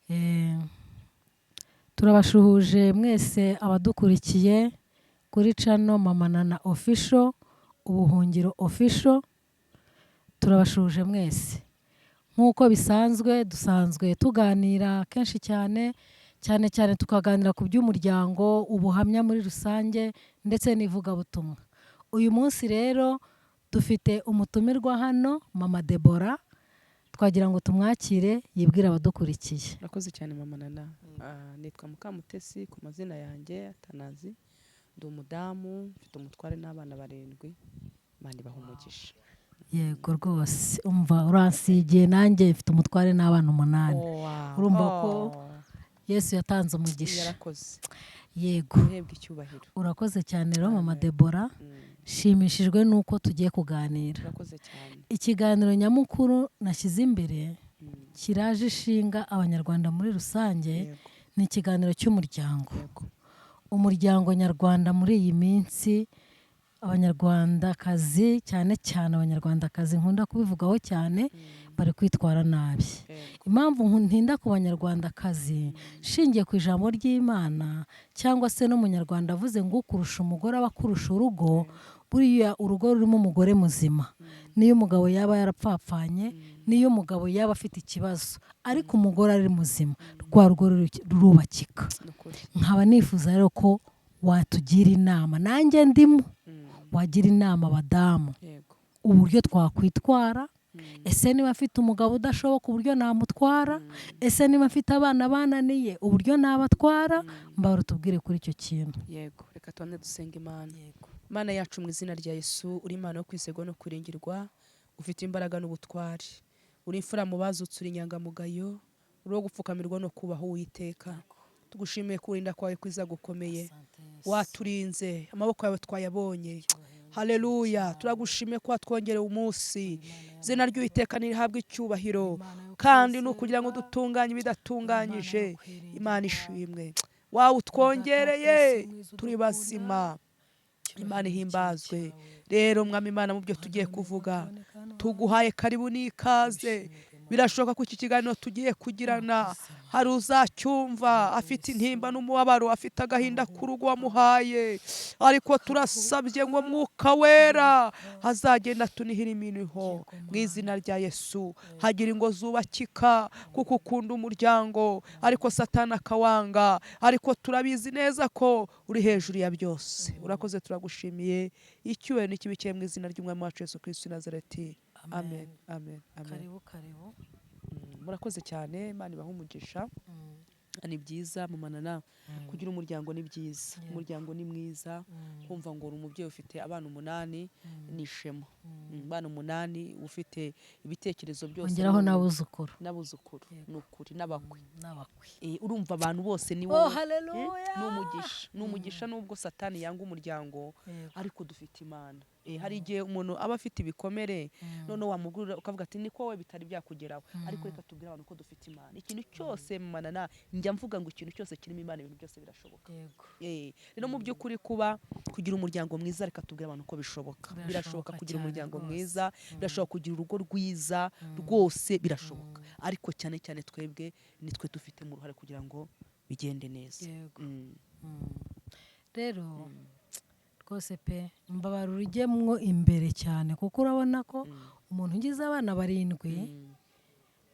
Eh, turabashuhuje mwese abadukurikiye kuri channel Mama Nana Official, Ubuhungiro Official. Turabashuhuje mwese. Nk'uko bisanzwe dusanzwe tuganira kenshi cyane tukaganira ku by'umuryango, ubuhamya muri rusange ndetse n'ivugabutumwa. Uyu munsi rero dufite umutumirwa hano, Mama Deborah. Twagira ngo tumwakire yibwire abadukurikiye. Urakoze cyane Mama Nana. Nitwa Mukamutesi ku mazina yanjye Atanazi. Ndi umudamu, mfite umutware n'abana 7. Imana ibaha umugisha. Yego rwose, umva uransigiye, nanjye mfite umutware n'abana 8. Urumva ko Yesu yatanze umugisha. Yarakoze. Yego. Uhebwe icyubahiro. Urakoze cyane rero Mama Deborah. Shimishijwe nuko tugiye kuganira. Urakoze cyane. Ikiganiro nyamukuru nashyize imbere kiraje ishinga abanyarwanda muri rusange, ni ikiganiro cy'umuryango. Umuryango nyarwanda muri iyi minsi, abanyarwandakazi cyane abanyarwandakazi nkunda kubivugaho cyane, bari kwitwara nabi. Impamvu ntinda ku banyarwandakazi shingiye ku ijambo ry'Imana, cyangwa se n'umunyarwanda avuze ngo ukurusha umugore aba akurusha urugo. Buriya urugo rurimo umugore muzima, niyo umugabo yaba yarapfapfanye, niyo umugabo yaba afite ikibazo, ariko umugore ari muzima, rwa rugo rurubakika. Nkaba nifuza rero ko watugira inama, nanjye ndimo, wagira inama abadamu uburyo twakwitwara. Ese niba afite umugabo udashoboka uburyo namutwara, ese niba afite abana bananiye uburyo nabatwara, mbara tubwire kuri icyo kintu. Yego, reka tubanze dusenga Imana. Mana yacu mu izina rya Yesu, uri Imana yo kwizerwa no kuringirwa, ufite imbaraga n'ubutwari, uri imfura mu bazutse, uri inyangamugayo, uri wo gupfukamirwa no kubaho Uwiteka. Tugushimiye kurinda kwawe kwiza gukomeye, waturinze, amaboko yawe twayabonye. Haleluya, turagushimiye ko watwongereye umunsi. Izina ry'Uwiteka nirihabwe icyubahiro, kandi nukugira ngo dutunganye ibidatunganyije. Imana ishimwe, wawe utwongereye, turi bazima. Imana ihimbazwe. Rero Mwami Imana, mu byo tugiye kuvuga, tuguhaye karibu n'ikaze. Birashoboka ko iki kiganiro tugiye kugirana hari uzacyumva afite intimba n'umubabaro, afite agahinda k'urugo wamuhaye, ariko turasabye ngo Mwuka Wera azagenda tunihira iminiho mu izina rya Yesu. Hagira ingo zubakika kuko ukunda umuryango, ariko Satani akawanga, ariko turabizi neza ko uri hejuru ya byose. Urakoze, turagushimiye. Icyubahiro n'ikibikeye mu izina ry'Umwami wacu Yesu Kristo Nazareti. Amen, amen, amen. Karibu. Murakoze cyane, Imana ibaha umugisha. Ni byiza Mama Nana, kugira umuryango ni byiza. Umuryango ni mwiza. Kumva ngo uri umubyeyi ufite abana 8 ni ishema. Abana 8 ufite ibitekerezo byose, ongeraho n'abuzukuru n'ukuri n'abakwe. Urumva abantu bose ni wowe. Haleluya. N'umugisha nubwo Satani yanga umuryango, ariko dufite Imana. Hari igihe umuntu aba afite ibikomere, none wamugurira ukavuga ati niko wowe bitari byakugeraho, ariko reka tubwire abantu ko dufite Imana. Ikintu cyose Mama Nana, njya mvuga ngo ikintu cyose kirimo Imana, ibintu byose birashoboka. Rero mu by'ukuri kugira umuryango mwiza, reka tubwire abantu ko bishoboka. Birashoboka kugira umuryango mwiza, birashoboka kugira urugo rwiza, rwose birashoboka. Ariko cyane twebwe nitwe dufite mu ruhare kugira ngo bigende neza. Rero rwose pe, mbabara urujyemwo imbere cyane, kuko urabona ko umuntu ugize abana 7,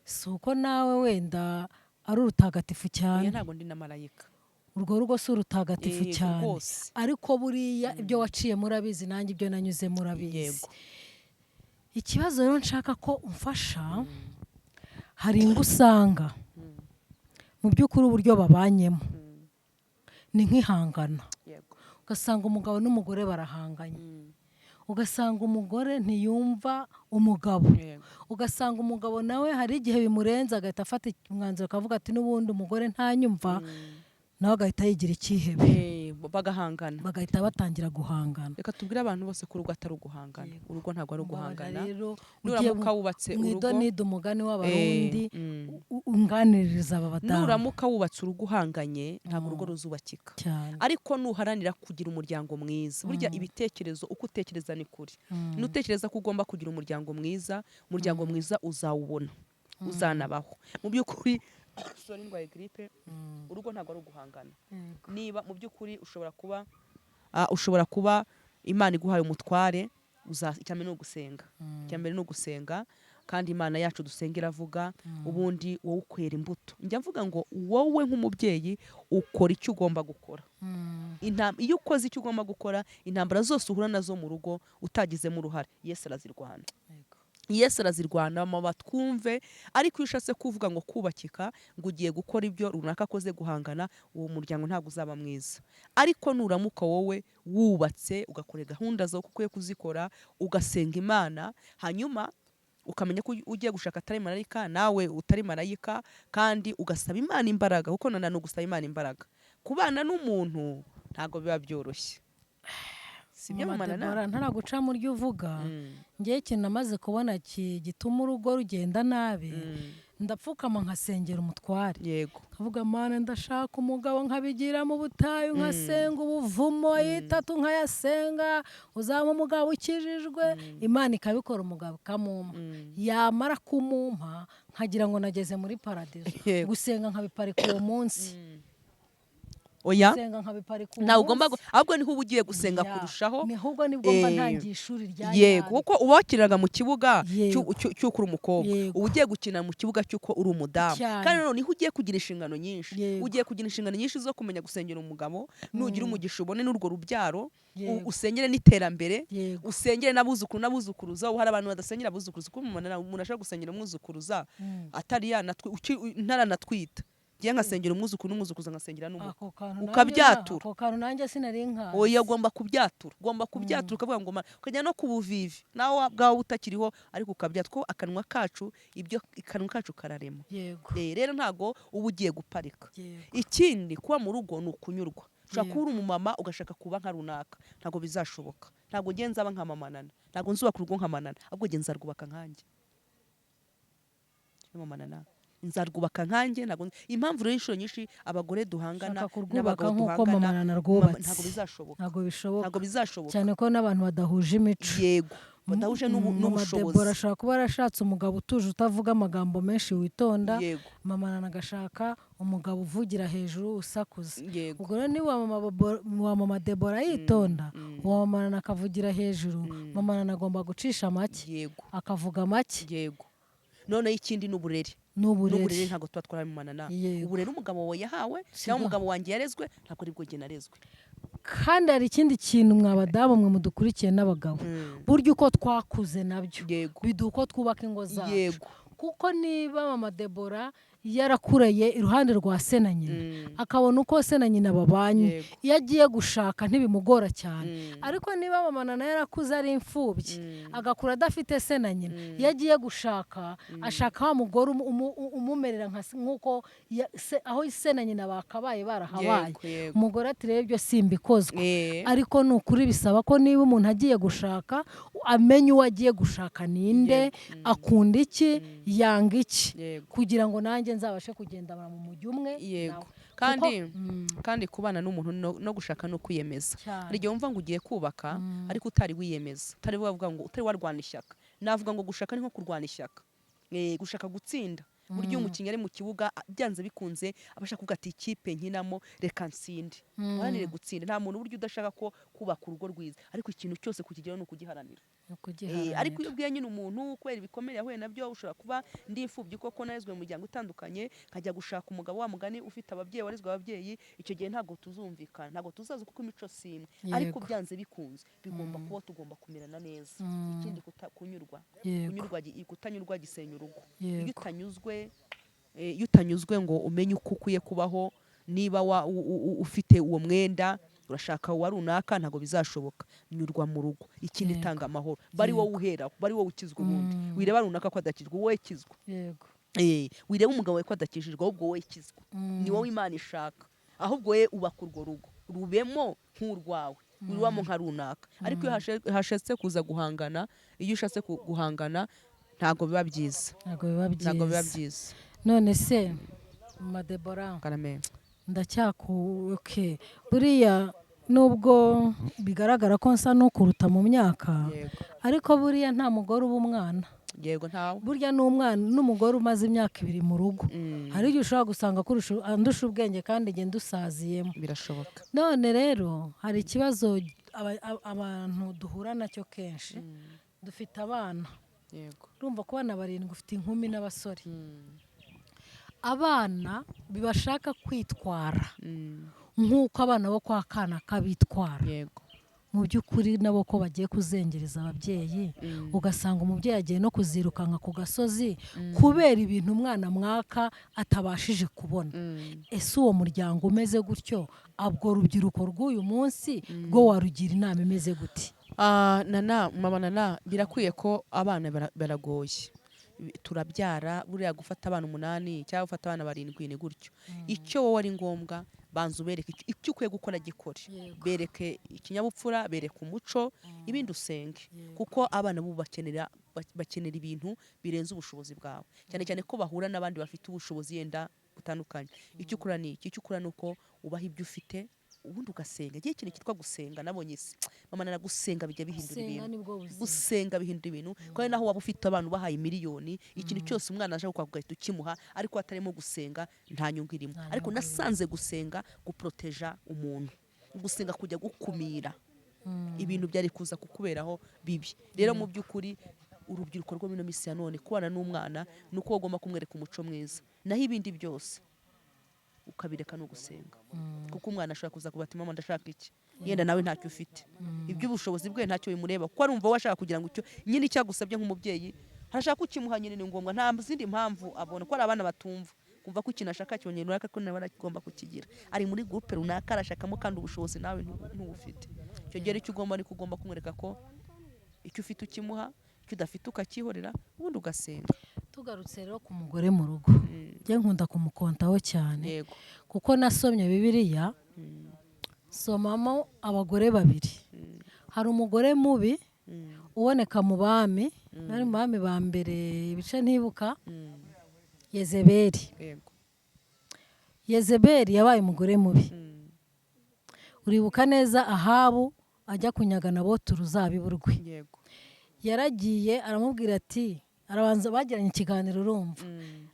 si uko nawe wenda ari urutagatifu cyane. Ntabwo ndi na marayika. Urwo rugo si urutagatifu cyane, ariko buriya ibyo waciye murabizi, nanjye ibyo nanyuze murabizi. Ikibazo rero nshaka ko umfasha, hari ingo usanga mu by'ukuri uburyo babanyemo ni nk'ihangana. Ugasanga umugabo n'umugore barahanganye, ugasanga umugore ntiyumva umugabo, ugasanga umugabo nawe hari igihe bimurenza agahita afata umwanzuro akavuga ati n'ubundi umugore ntanyumva, nawe agahita yigira icyihebe, bagahita batangira guhangana. Reka tubwire abantu bose ko urugo atari uguhangana. Urugo ntabwo ari uguhangana. Nuramuka wubatse urugo, mwidonide umugani w'abarundi, unganiririza aba badamu. Nuramuka wubatse urugo uhanganye, ntabwo urugo ruzubakika. Ariko nuharanira kugira umuryango mwiza, burya ibitekerezo uko utekereza ni kuri. Nutekereza ko ugomba kugira umuryango mwiza uzawubona, uzanabaho. Mu by'ukuri sorry ndwaye gripe urugo ntabwo ari uguhangana. Yego. Niba mu by'ukuri ushobora kuba Imana iguhaye umutware, icyambere ni ugusenga. Icyambere ni ugusenga, kandi Imana yacu dusenga iravuga, ubundi wowe ukwera imbuto. Njya mvuga ngo wowe nk'umubyeyi ukora icyo ugomba gukora. Iyo ukoze icyo ugomba gukora, intambara zose uhura nazo mu rugo utagizemo uruhare, Yesu arazirwana. Yesu arazirwana, mama twumve. Ariko iyo ushatse kuvuga ngo kubakika, ngo ugiye gukora ibyo runaka akoze guhangana, uwo muryango ntabwo uzaba mwiza. Ariko nuramuka wowe wubatse ugakora gahunda zo ukwiye kuzikora, ugasenga Imana, hanyuma ukamenya ko ugiye gushaka atari marayika, nawe utari marayika, kandi ugasaba Imana imbaraga, kuko nanone ugusaba Imana imbaraga. Kubana n'umuntu ntabwo biba byoroshye. Mama Deborah, ntaraguca mu ryo uvuga, ngiye ikintu namaze kubona gituma urugo rugenda nabi, ndapfukama nkasengera umutware. Yego. Kavuga Mana, ndashaka umugabo nkabigira mu butayu, nkasenga ubuvumo yitatu nkayasenga, uzaba umugabo ukijijwe. Imana ikabikora, umugabo ikamumpa. Yamara kumumpa nkagira ngo nageze muri paradizo. Gusenga nkabiparika uwo munsi. Oya, ntawe ugomba, ahubwo niho uba ugiye gusenga kurushaho. Nihubwo nibwo mba ntangiye ishuri rya yego, kuko uba wakinaga mu kibuga cy'uko uri umukobwa, uba ugiye gukina mu kibuga cy'uko uri umudamu, kandi noneho niho ugiye kugira inshingano nyinshi. Ugiye kugira inshingano nyinshi zo kumenya gusengera umugabo, nugira umugisha ubone n'urwo rubyaro, usengere n'iterambere, usengere n'abuzukuru n'abuzukuruza. Hari abantu badasengera abuzukuruza, kuko umuntu ashobora gusengera umwuzukuruza atari ntaranatwita. Giye ngasengera umwuzukuru n'umwuzukuruza, ngasengera n'umukwe, ukabyatura. Ako kantu nanjye sinari nkazi. Oya, ugomba kubyatura, ukavuga ngo ukajya no kubuvivi nawe bwawe utakiriho, ariko ukabyatura, ko akanwa kacu kararema. Rero ntago uba ugiye guparika. Ikindi, kuba mu rugo ni ukunyurwa. Ushaka kuba uri umumama ugashaka kuba nka runaka, ntago bizashoboka. Ntago ngiye nzaba nka mama Nana, ntago nzubaka urugo nka mama Nana, ahubwo ngiye nzarwubaka nkanjye. Mama Nana nzarwubaka nkanjye. Impamvu rero inshuro nyinshi abagore duhangana n'abagabo duhangana ntabwo bizashoboka. Ntabwo bizashoboka cyane ko n'abantu badahuje imico. Yego, badahuje n'ubushobozi. Deborah ashaka kuba yarashatse umugabo utuje, utavuga amagambo menshi, witonda. Mama Nana agashaka umugabo uvugira hejuru, usakuza. Ubwo rero niba wa mama Deborah yitonda, uwa mama Nana akavugira hejuru, mama Nana agomba gucisha make, akavuga make. Yego. Noneho ikindi n'uburere. N'uburere ntabwo tuba twarabimanana. Uburere umugabo wawe yahawe cyangwa umugabo wanjye yarezwe, ntabwo aribwo njye narezwe. Kandi hari ikindi kintu, mwabadamu mwe mudukurikiye n'abagabo, burya uko twakuze nabyo biduha uko twubaka ingo zacu. Kuko niba mama Deborah yarakureye iruhande rwa se na nyina, akabona uko se na nyina babanye, iyo agiye gushaka ntibimugora cyane. Ariko niba mama Nana yarakuze ari imfubyi, agakura adafite se na nyina, iyo agiye gushaka ashaka wa mugore umumerera nk'uko aho se na nyina bakabaye barahabaye. Umugore ati rero ibyo simbikozwe. Ariko ni ukuri bisaba ko niba umuntu agiye gushaka, amenya uwo agiye gushaka ninde, akunda iki, yanga iki, kugira ngo nanjye nzabashe kugendana mu mujyi umwe. Yego. Kandi kubana n'umuntu no gushaka no kwiyemeza. Hari igihe wumva ngo ugiye kubaka, ariko utari wiyemeza, utari wavuga ngo utari warwana ishyaka. Navuga ngo gushaka ni nko kurwana ishyaka. Gushaka gutsinda. Buryo umukinnyi ari mu kibuga byanze bikunze abasha kuvuga ati ikipe nkinamo reka nsinde. Uharanire gutsinda. Nta muntu buryo udashaka ko kubaka urugo rwiza, ariko ikintu cyose kukigeraho ni ukugiharanira. Ariko iyo ubwiye nyine umuntu kubera ibikomere yahuye nabyo, ushobora kuba ndi imfubyi koko narezwe mu miryango itandukanye, nkajya gushaka umugabo wa mugani ufite ababyeyi, warezwe ababyeyi, icyo gihe ntabwo tuzumvikana, ntabwo tuzaza kuko imico simwe. Ariko byanze bikunze bigomba kuba tugomba kumerana neza. Ikindi kutanyurwa gisenya urugo. Iyo utanyuzwe ngo umenye uko ukwiye kubaho, niba ufite uwo mwenda urashaka wa runaka, ntabwo bizashoboka. Nyurwa mu rugo. Ikindi tanga amahoro. Bari wowe uheraho, bari wowe ukizwa ubundi. Wireba runaka ko adakizwa, wowe kizwa. Wireba umugabo we ko adakijijwe, ahubwo wowe kizwa. Ni wowe Imana ishaka. Ahubwo wowe ubaka urwo rugo, rubemo nk'urwawe, urubamo nka runaka. Ariko iyo hashatse kuza guhangana, iyo ushatse guhangana, ntabwo biba byiza. Ntabwo biba byiza. None se mama Deborah, ndacyakuke buriya, nubwo bigaragara ko nsa n'ukuruta mu myaka, ariko buriya nta mugore uba umwana. yego ntawe burya n'umwana n'umugore umaze imyaka 2 mu rugo hari igihe ushobora gusanga andusha ubwenge kandi ngenda usaziyemo birashoboka. none rero hari ikibazo abantu duhura nacyo kenshi dufite abana yego urumva ko bana 7 ufite inkumi n'abasore abana bibashaka kwitwara nk'uko abana bo kwa kana kabitwara yego mu by'ukuri nabo ko bagiye kuzengereza ababyeyi ugasanga umubyeyi agiye no kuzirukanka ku gasozi kubera ibintu umwana mwaka atabashije kubona ese uwo muryango umeze gutyo abwo rubyiruko rw'uyu munsi rwo warugira inama imeze gute? mama Nana birakwiye ko abana baragoye turabyara buriya gufata abana 8 cyangwa gufata abana 7 ni gutyo icyo wowe ari ngombwa banza ubereke icyo ukwiye gukora gikore bereke ikinyabupfura bereke umuco ibindi usenge kuko abana bo bakenera ibintu birenze ubushobozi bwawe cyane cyane ko bahura n'abandi bafite ubushobozi yenda butandukanye icyo ukora ni uko ubaha ibyo ufite ubundi ugasenga igihe ikintu cyitwa gusenga nabonye mama Nana gusenga bijya bihindura ibintu gusenga bihindura ibintu kandi naho waba ufite abantu bahaye miliyoni ikintu cyose umwana aje kugahita ukimuha ariko atarimo gusenga nta nyungu irimo ariko nasanze gusenga guproteja umuntu gusenga kujya gukumira ibintu byari kuza kukuberaho bibi rero mu by'ukuri urubyiruko rwo mino misi ya none kubana n'umwana nuko ugomba kumwereka umuco mwiza naho ibindi byose ukabireka no gusenga kuko umwana ashaka kuza kubati mama ndashaka iki yenda nawe ntacyo ufite iby'ubushobozi bwe ntacyo bimureba kuko arumva washaka kugira ngo icyo nyine cyagusabye nk'umubyeyi harashaka ukimuha nyine ni ngombwa nta zindi mpamvu abona ko ari abana batumva kumva ko ikintu ashaka cyonyine runaka ko nawe aragomba kukigira ari muri groupe runaka arashakamo kandi ubushobozi nawe ntubufite icyo gihe icyo ugomba ni kugomba kumwereka ko icyo ufite ukimuha icyo udafite ukakihorera ubundi ugasenga. Tugarutse rero ku mugore mu rugo njye nkunda kumukontaho cyane kuko nasomye Bibiliya somamo abagore 2 hari umugore mubi uboneka mu bami bari mu bami ba mbere ibice ntibuka Yezebeli yabaye umugore mubi uribuka neza Ahabu ajya kunyaga Naboti uruzabibu rwe yaragiye aramubwira ati arabanza bagiranye ikiganiro urumva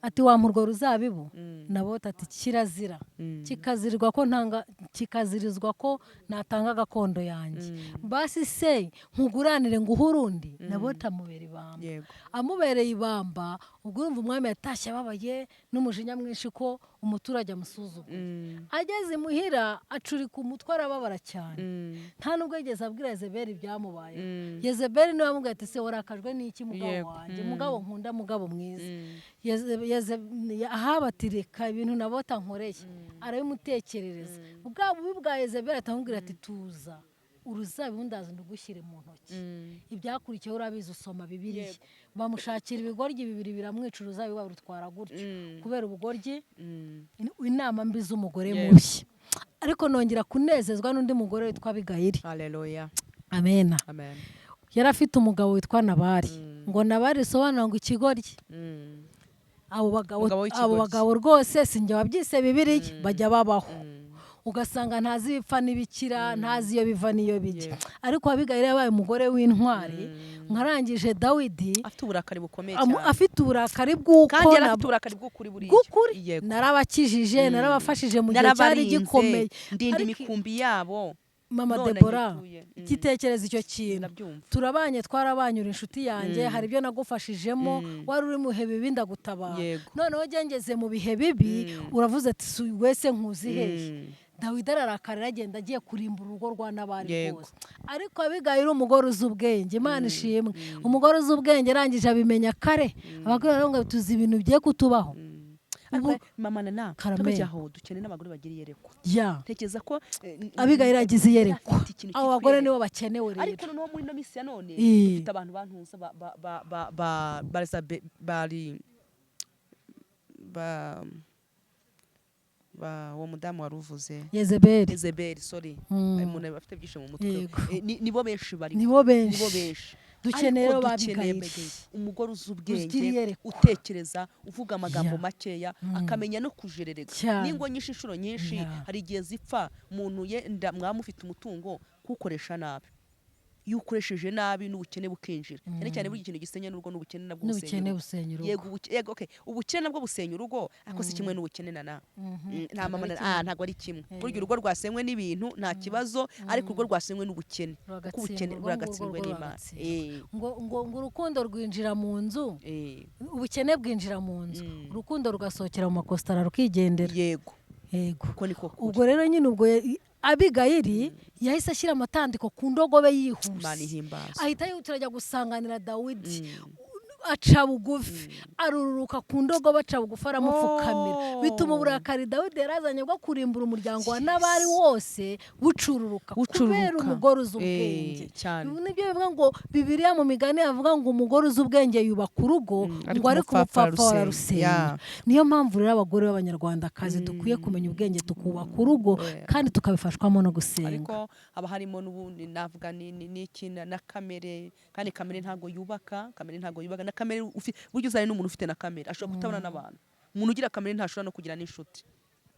ati wampurwa ruzabibu Naboti ati kirazira kikazirizwa ko natanga gakondo yanjye basi se nkuguranire ngo uhurundi Naboti amubera ibamba amubereye ibamba ubwo urumva umwami yatashye ababaye n'umujinya mwinshi ko umuturage amusuzugura ageze imuhira acurika umutwe arababara cyane nta nubwo yigeze abwira Yezebeli ibyamubaye Yezebeli niwe amubwira ati se warakajwe n'iki mugabo wanjye mugabo nkunda mugabo mwiza ahabatireka ibintu Naboti ankoreye arabimutekerereza bwa bubi bwa Yezebeli atamubwira ati tuza uruzabibu ndaza ndugushyire mu ntoki ibyakurikiyeho urabizi usoma Bibiliya bamushakira ibigoryi 2 biramwica uruzabibu barutwara gutyo kubera ubugoryi inama mbi z'umugore mubi ariko nongera kunezezwa n'undi mugore witwa Abigayili. Haleluya amena yari afite umugabo witwa Nabali ngo Nabali sobanura ngo ikigoryi abo bagabo rwose sinjye wabyise Bibiliya bajya babaho ugasanga ntazi ibipfa n'ibikira ntazi iyo biva n'iyo bijya ariko Abigayili yabaye umugore w'intwari nkarangije Dawidi afite uburakari bukomeye cyane afite uburakari bw'uko kandi afite uburakari bw'ukuri buriya narabakijije narabafashije mu gihe cyari gikomeye ndinda imikumbi yabo Mama Debora igitekerezo icyo kintu turabanye twarabanyura inshuti yanjye hari ibyo nagufashijemo wari uri mu bihe bibi ndagutabara noneho ngeze mu bihe bibi uravuze ati wese nkuzi hehe Dawidi ararakara agenda agiye kurimbura urugo rwa Nabali rwose ariko Abigayili umugore uzi ubwenge Imana ishimwe umugore uzi ubwenge arangije abimenya kare abagore rero ngo tuzi ibintu bigiye kutubaho mama Nana tubajyaho dukeneye n'abagore bagira iyerekwa tekeza ko Abigayili agize iyerekwa abo bagore nibo bakenewe rero ariko noneho muri no misi ya none dufite abantu bantuza uwo mudamu waruvuze Yezebeli sorry umuntu bafite byinshi mu mutwe nibo benshi bari nibo benshi dukeneye Abigayili umugore uzi ubwenge utekereza uvuga amagambo makeya akamenya no kujererega ningo nyinshi inshuro nyinshi hari igihe zipfa umuntu yenda mwamufite umutungo kukoresha nabi iyo ukoresheje nabi n'ubukene bukinjira cyane cyane buri kintu gisenya n'urugo n'ubukene nabwo busenya urugo. Yego okay, ubukene nabwo busenya urugo ariko si kimwe n'ubukene nta mama ntago ari kimwe. Burya urugo rwasenywe n'ibintu nta kibazo, ariko urugo rwasenywe n'ubukene, kuko ubukene buragatsindwe n'Imana. ngo urukundo rwinjira mu nzu, ubukene bwinjira mu nzu, urukundo rugasohokera mu makositara rukigendera. Yego uko niko kuri. Ubwo rero nyine ubwo Abigayili yahise ashyira amatandiko ku ndogobe yihuse, ahita yihutira ajya gusanganira Dawidi, aca bugufi, aruruka ku ndogobe, aca bugufi aramupfukamira, bituma uburakari Dawidi yarazanye bwo kurimbura umuryango wa Nabali wose bucururuka kubera umugore uzi ubwenge. Nibyo bivuga ngo Bibiliya mu migani yavuga ngo umugore uzi ubwenge yubaka urugo, ngo ariko umupfapfa wararusenya. Niyo mpamvu rero abagore b'Abanyarwandakazi dukwiye kumenya ubwenge tukubaka urugo, kandi tukabifashwamo no gusenga. Ariko haba harimo n'ubundi navuga n'ikina na kamere, kandi kamere ntago yubaka na kamere. Buryo uzane n'umuntu ufite na kamere ashobora kutabona n'abantu. Umuntu ugira kamere ntashobora no kugira n'inshuti.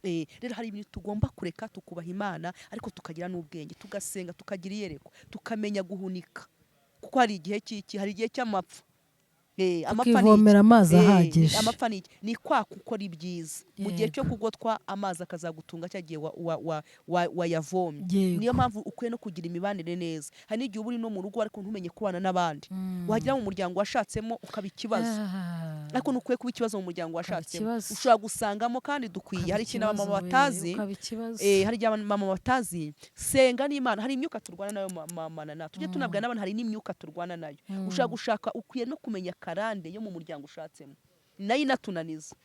Rero hari ibintu tugomba kureka tukubaha Imana, ariko tukagira n'ubwenge, tugasenga, tukagira iyereko, tukamenya guhunika, kuko hari igihe cy'amapfa. Tukivomera amazi ahagije. Amapfa ni kwa gukora ibyiza mu gihe cyo kugotwa amazi akazagutunga cyagiye wayavomye. Niyo mpamvu ukwiye no kugira imibanire neza. Hari n'igihe uri no mu rugo ariko ntumenye kubana n'abandi, wagira mu muryango washatsemo ukaba ikibazo, ariko nukwiye kuba ikibazo mu muryango washatsemo. Ushobora gusangamo kandi dukwiye. Hari ikintu abamama batazi, hari igihe abamama batazi, senga n'Imana. Hari imyuka turwana nayo mama, tujye tunabwira n'abantu hari n'imyuka turwana nayo. Ushobora gushaka, ukwiye no kumenya karande yo mu muryango ushatsemo, nayo inatunaniza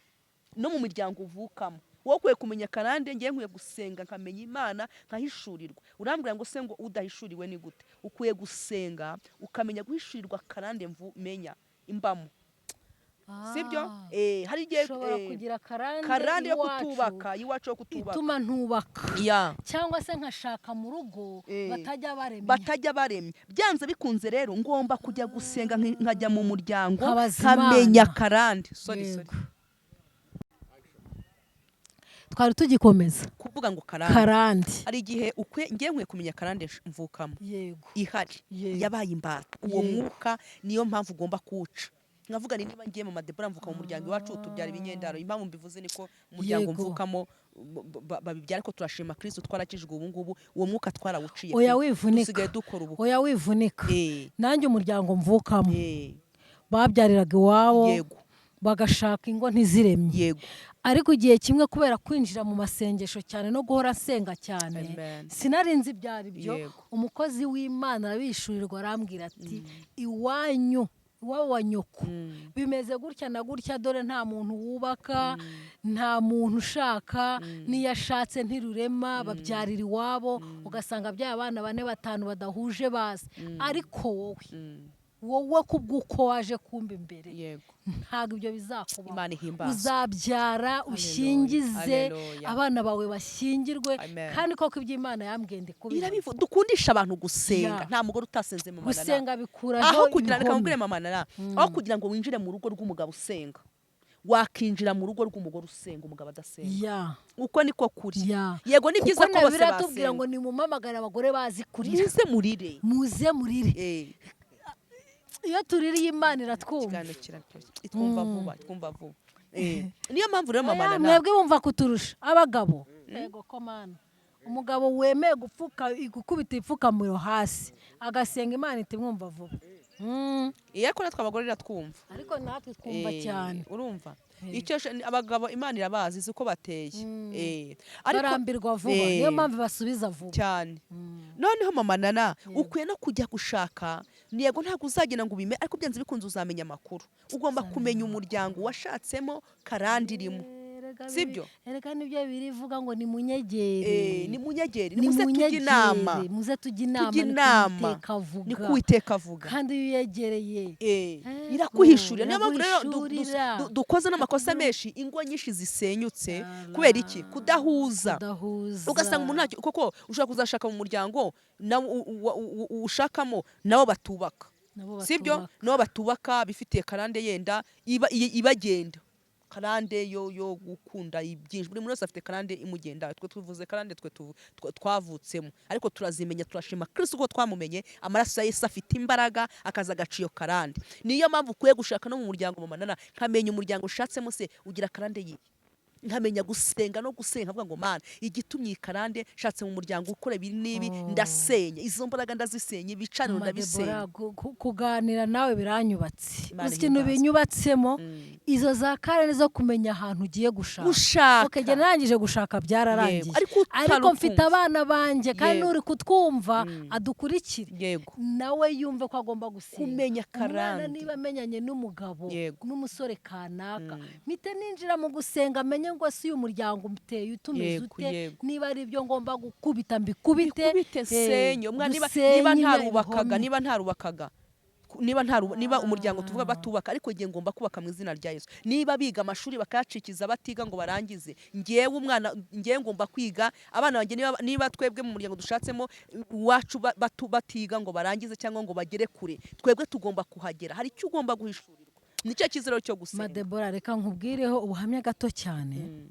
no mu miryango uvukamo. Wowe ukwiye kumenya karande. Ngiye nkwiye gusenga nkamenya Imana, nkahishurirwa. Urambwira ngo se ngo udahishuriwe ni gute? Ukwiye gusenga ukamenya guhishurirwa karande menya imbamo. Sibyo? Hari igihe kugira karande yo kutubaka, iwacu yo kutubaka ituma ntubaka, cyangwa se nkashaka mu rugo batajya baremye. Byanze bikunze rero ngomba kujya gusenga, nkajya mu muryango nkamenya karande. Sorry. Twari tugikomeza kuvuga ngo karande. Hari igihe ngiye nkwiye kumenya karande mvukamo ihari, yabaye imbata. Uwo mwuka niyo mpamvu ugomba kuwuca. Nkavuga niba ngiye mu Madebora mvuka mu muryango iwacu tubyara ibinyendaro. Impamvu mbivuze niko umuryango mvukamo babibyara, ko turashima Kristo twarakijwe ubu ngubu. Uwo mwuka twarawuciye, dusigaye dukora ubu. Oya wivunika. Nanjye umuryango mvukamo babyariraga iwabo, bagashaka ingo ntiziremye. Ariko igihe kimwe kubera kwinjira mu masengesho cyane no guhora nsenga cyane, sinarinzi byari byo. Umukozi w'Imana arabishurirwa, arambwira ati iwanyu wa nyoko bimeze gutya na gutya, dore nta muntu wubaka, nta muntu ushaka, niyashatse ntirurema, babyarira iwabo, ugasanga bya abana 4 5 badahuje base. Ariko wowe kubw'uko waje kumba imbere, ntabwo ibyo bizakuba. Uzabyara ushingize, abana bawe bashyingirwe, kandi koko iby'Imana yambwende kubira. Dukundisha abantu gusenga. Nta mugore utasenze mama nana. Gusenga bikuraho aho kugira ngo mama nana, aho kugira ngo winjire mu rugo rw'umugabo usenga, wakinjira mu rugo rw'umugore usenga, umugabo adasenga. Uko niko kuri. Yego ni byiza ko bose basenga, ngo ni mumamagara abagore bazi kurira. Muze murire. Iyo tuririye Imana iratwumva. Twumva vuba. Niyo mpamvu rero mama nana, mwebwe bumva kuturusha abagabo. Yego ko mana, umugabo wemeye gukubita ipfukamiro hasi agasenga, Imana iti mwumva vuba. Iyo akora twabagore iratwumva, ariko natwe twumva cyane. Urumva icyo abagabo Imana irabazi uko bateye. Barambirwa vuba, niyo mpamvu basubiza vuba cyane. Noneho mama nana, ukwiye no kujya gushaka. Yego ntabwo uzagenda ngo ubime, ariko byanze bikunze uzamenya amakuru. Ugomba kumenya umuryango washatsemo karande irimo. Sibyo? Erega nibyo birivuga ngo ni munyegere. Ni munyegere. Ni muze tujya inama. Muze tujya inama. Ni kuwiteka avuga. Kandi iyo yegereye irakuhishurira. Niyo mpamvu rero dukoze n'amakosa menshi, ingo nyinshi zisenyutse. Kubera iki? Kudahuza. Ugasanga umuntu ntacyo, koko ushaka kuzashaka mu muryango ushakamo nabo batubaka. Sibyo? Nabo batubaka bifitiye karande yenda ibagenda. karande yo gukunda ibyinshi. Buri muntu wese afite karande imugenda. Twe tuvuze karande twavutsemo, ariko turazimenya, turashima Kristo ko twamumenye. Amaraso ya Yesu afite imbaraga, akaza agaciyo karande. Niyo mpamvu ukwiye gushaka no mu muryango mu manana, nkamenya umuryango ushatsemo se ugira karande yihe, nkamenya gusenga no gusenga, avuga ngo mana igitumye ikarande shatse mu muryango ukora ibi nibi, ndasenya izo mbaraga, ndazisenya ibicaniro ndabisenya. Kuganira nawe biranyubatse, uzi ikintu binyubatsemo, izo za karande zo kumenya ahantu ugiye gushaka. Okay, narangije gushaka byararangiye, ariko mfite abana banje kandi uri kutwumva adukurikire, nawe yumve ko agomba kumenya karande. Niba amenyanye n'umugabo n'umusore kanaka, mite ninjira mu gusenga, amenye ngo si umuryango muteye utumeze ute, niba ari byo ngomba gukubita mbikubite senyo. Niba umuryango tuvuga batubaka, ariko ngiye ngomba kubaka mu izina rya Yesu. Niba biga amashuri bakayacikiza batiga ngo barangize, ngiye ngomba kwiga. Abana banjye niba twebwe mu muryango dushatsemo wacu batiga ngo barangize cyangwa ngo bagere kure, twebwe tugomba kuhagera. Hari icyo ugomba guhishurirwa, nicyo kizero cyo gusenga. Madebora, reka nkubwireho ubuhamya gato cyane.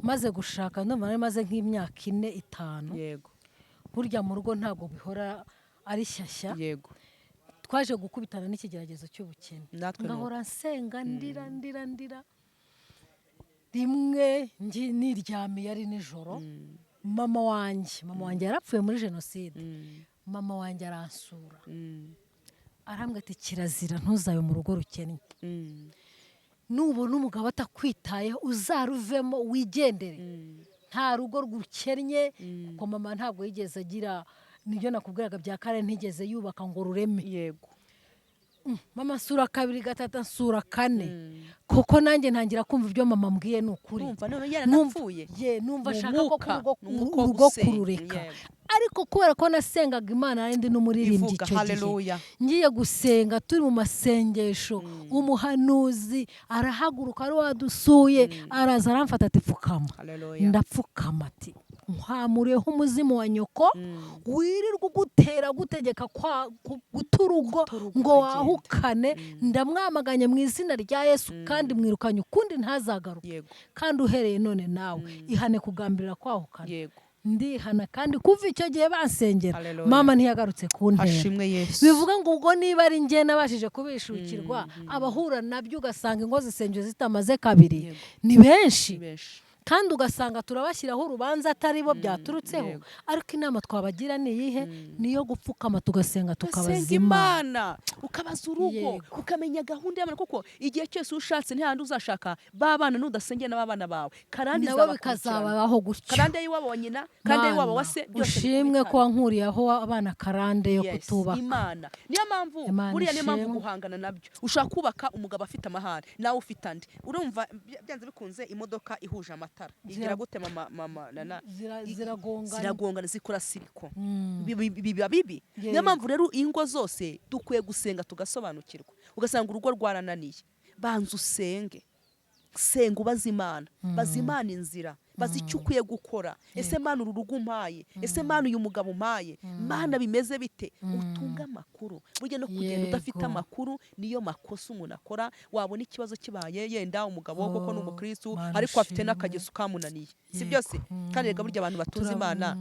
Maze gushaka ndumva maze nk'imyaka 4-5. Yego. Burya mu rugo ntabwo bihora ari shyashya. Yego. Twaje gukubitana n'ikigeragezo cy'ubukene, ngahora nsenga ndira. Rimwe niryamiye ari nijoro, mama wanjye yarapfuye muri jenoside. Mama wanjye aransura, arambwira ati kirazira ntuzabe mu rugo rukennye, nubona umugabo atakwitayeho uzaruvemo wigendere. Nta rugo rukennye, kuko mama ntabwo yigeze agira, nibyo nakubwiraga bya kare, ntigeze yubaka ngo rureme. Yego. Mama nsura 2, 3, nsura 4, kuko nanjye ntangira kumva ibyo mama mbwiye ni ukuri. Numva ashaka ko urugo kurureka, ariko kubera ko nasengaga Imana ndi n'umuririmbyi icyo gihe, ngiye gusenga turi mu masengesho, umuhanuzi arahaguruka, ari wadusuye, araza aramfata ati pfukama. Ndapfukama ati nkwamuriyeho umuzimu wa nyoko wirirwa ugutera gutegeka guta urugo ngo wahukane, ndamwamaganye mu izina rya Yesu kandi mwirukanye ukundi ntazagaruke. Kandi uhereye none nawe ihane kugambirira kwahukana. Ndihana kandi kuva icyo gihe bansengera, mama ntiyagarutse kuntera. Bivuga ngo ubwo niba ari njye nabashije kubishukirwa, abahura nabyo ugasanga ingo zisengero zitamaze 2 ni benshi. Kandi ugasanga turabashyiraho urubanza atari bo byaturutseho, ariko inama twabagira ni iyihe? Niyo gupfukama tugasenga tukabaza Imana, ukabaza urugo, ukamenya gahunda y'Imana, kuko igihe cyose ushatse ntihandi uzashaka babana n'udasengera n'abana bawe. Karande nabo bikazabaho gutyo, karande y'iwabo wa nyina, karande y'iwabo wa se, ushimwe ko wankuriyeho abana karande yo kutubaka Imana. Niyo mpamvu buriya niyo mpamvu guhangana nabyo. Ushaka kubaka umugabo afite amahane, nawe ufite andi. Urumva byanze bikunze imodoka ihuje amata igira gute mama nana ziragongana zikora siriko, biba bibi. Niyo mpamvu rero ingo zose dukwiye gusenga tugasobanukirwa. Ugasanga urugo rwarananiye, banza usenge, senga ubaza Imana, baza Imana inzira, bazi icyo ukwiye gukora. Ese Mana uru rugo umpaye, ese Mana uyu mugabo umpaye, Mana bimeze bite? Utunga amakuru. Burya no kugenda udafite amakuru niyo makosa umuntu akora. Wabona ikibazo kibaye, yenda umugabo koko ni umukristo ariko afite n'akageso kamunaniye, si byose. Kandi rega burya abantu batunze Imana,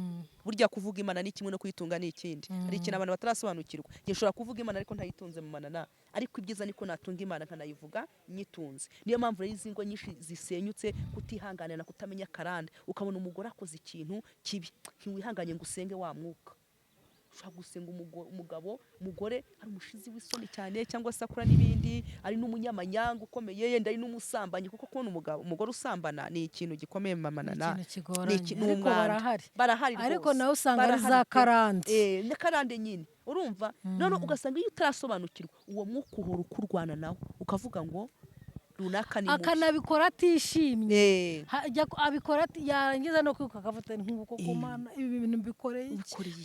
burya kuvuga Imana ni kimwe no kuyitunga ni ikindi. Hari ikintu abantu batarasobanukirwa. Nshobora kuvuga Imana ariko ntayitunze mu manana, ariko ibyiza niko natunga Imana nkanayivuga nyitunze. Niyo mpamvu rero izi ngo nyinshi zisenyutse, kutihanganira na kutamenya karande. Ukabona umugore akoze ikintu kibi, ntiwihanganye ngo usenge wa mwuka. Ushaka gusenga umugore ari umushizi w'isoni cyane, cyangwa se akora n'ibindi, ari n'umunyamanyanga ukomeye, yenda ari n'umusambanyi, kuko kubona umugore usambana ni ikintu gikomeye mamanana. Ariko barahari ariko nawe usanga ari za karande. Ne karande nyine. Urumva? None ugasanga iyo utarasobanukirwa uwo mwuka uhora ukurwana nawe, ukavuga ngo runaka ni mubi, akanabikora atishimye, abikora yarangiza no kwiruka akavuta nk'uko Mana ibi bintu mbikoreye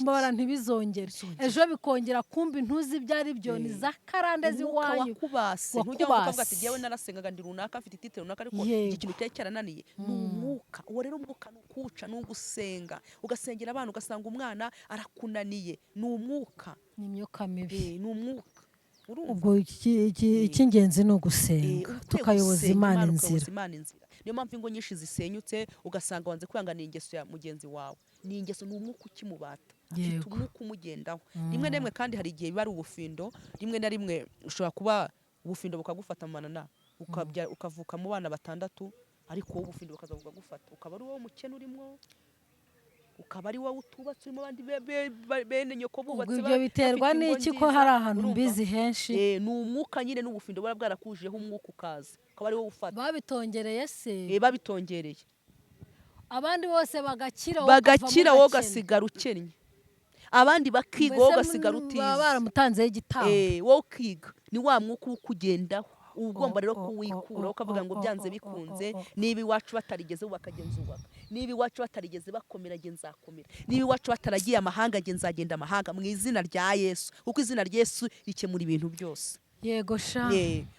mbara ntibizongere, ejo bikongera kumbi ntuzi ibyari byo. Ni za karande ziwanyu wakubase. Ntujya ukavuga ati jyewe narasengaga ndi runaka afite titre runaka, ariko iki kintu cyari cyarananiye. Ni umwuka. Uwo rero umwuka nukuca, nugusenga, ugasengera abantu ugasanga umwana arakunaniye. Ni umwuka, ni imyuka mibi, ni umwuka. ubwo icy'ingenzi ni ugusenga tukayoboza Imana inzira. Niyo mpamvu ingo nyinshi zisenyutse ugasanga wanze kwihanganira ingeso ya mugenzi wawe. Ni ingeso, ni umwuka ukimubata, afite umwuka umugendaho. Rimwe na rimwe kandi hari igihe biba ari ubufindo, rimwe na rimwe ushobora kuba ubufindo bukagufata mu manana ukavuka mu bana 6 ariko wowe ubufindo bukaza bukagufata ukaba ari wowe umukene urimo, ukaba ari wowe utubatse urimo abandi bene nyoko bubatse. Ibyo biterwa n'iki ko hari ahantu mbizi henshi? Ni umwuka nyine n'ubufindo bwa bwarakujeho umwuka ukaza ukaba ari wowe ufata. Babitongereye se? Babitongereye. Abandi bose bagakira wowe ugasigara ukennye, abandi bakiga wowe ugasigara utize. Baramutanzeho igitambo. Wowe ukiga, ni wa mwuka ukugendaho. Ugomba rero kuwikura ukavuga ngo byanze bikunze, niba iwacu batarigeze bakagenza ubaka, niba iwacu batarigeze bakomera nge nzakomera, niba iwacu bataragiye amahanga nge nzagenda amahanga mu izina rya Yesu, kuko izina rya Yesu rikemura ibintu byose. Yego sha.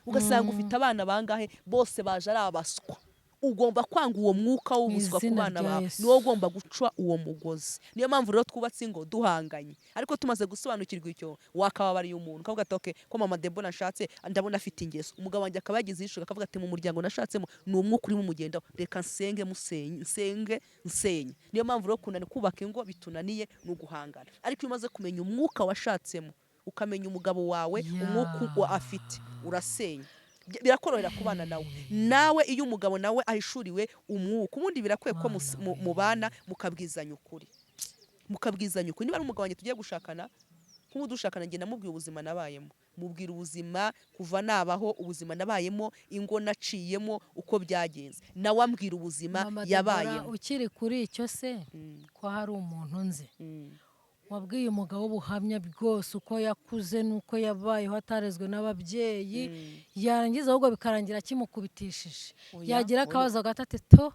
Ugasanga ufite abana bangahe bose baje ari abaswa. Ugomba kwanga uwo mwuka w'ubuswa ku bana bawe, niwo ugomba guca uwo mugozi. Niyo mpamvu rero twubatse ingo duhanganye, ariko tumaze gusobanukirwa icyo wakababariye umuntu ukavuga ati okay, ko mama Debona nashatse ndabona afite ingeso, umugabo wanjye akaba yagize ishuka akavuga ati mu muryango nashatsemo ni umwuka urimo umugendaho, reka nsenge nsenye. Niyo mpamvu rero kunani kubaka ingo bitunaniye no guhangana. Ariko iyo umaze kumenya umwuka washatsemo, ukamenya umugabo wawe umwuka afite, urasenya. Birakorohera kubana nawe iyo umugabo nawe ahishuriwe umwuka. Ubundi birakwiye ko mubana mukabwizanya ukuri. Niba ari umugabo wanjye tugiye gushakana, nk'ubu dushakana nge namubwiye ubuzima nabayemo, mubwira ubuzima kuva nabaho, ubuzima nabayemo, ingo naciyemo uko byagenze, nawe ambwira ubuzima yabayemo. Ukiri kuri icyo se ko hari umuntu nzi wabwiye umugabo ubuhamya bwose uko yakuze nuko yabayeho atarezwe n'ababyeyi, yarangiza ahubwo bikarangira kimukubitishije. Yagira akabazo gatatu to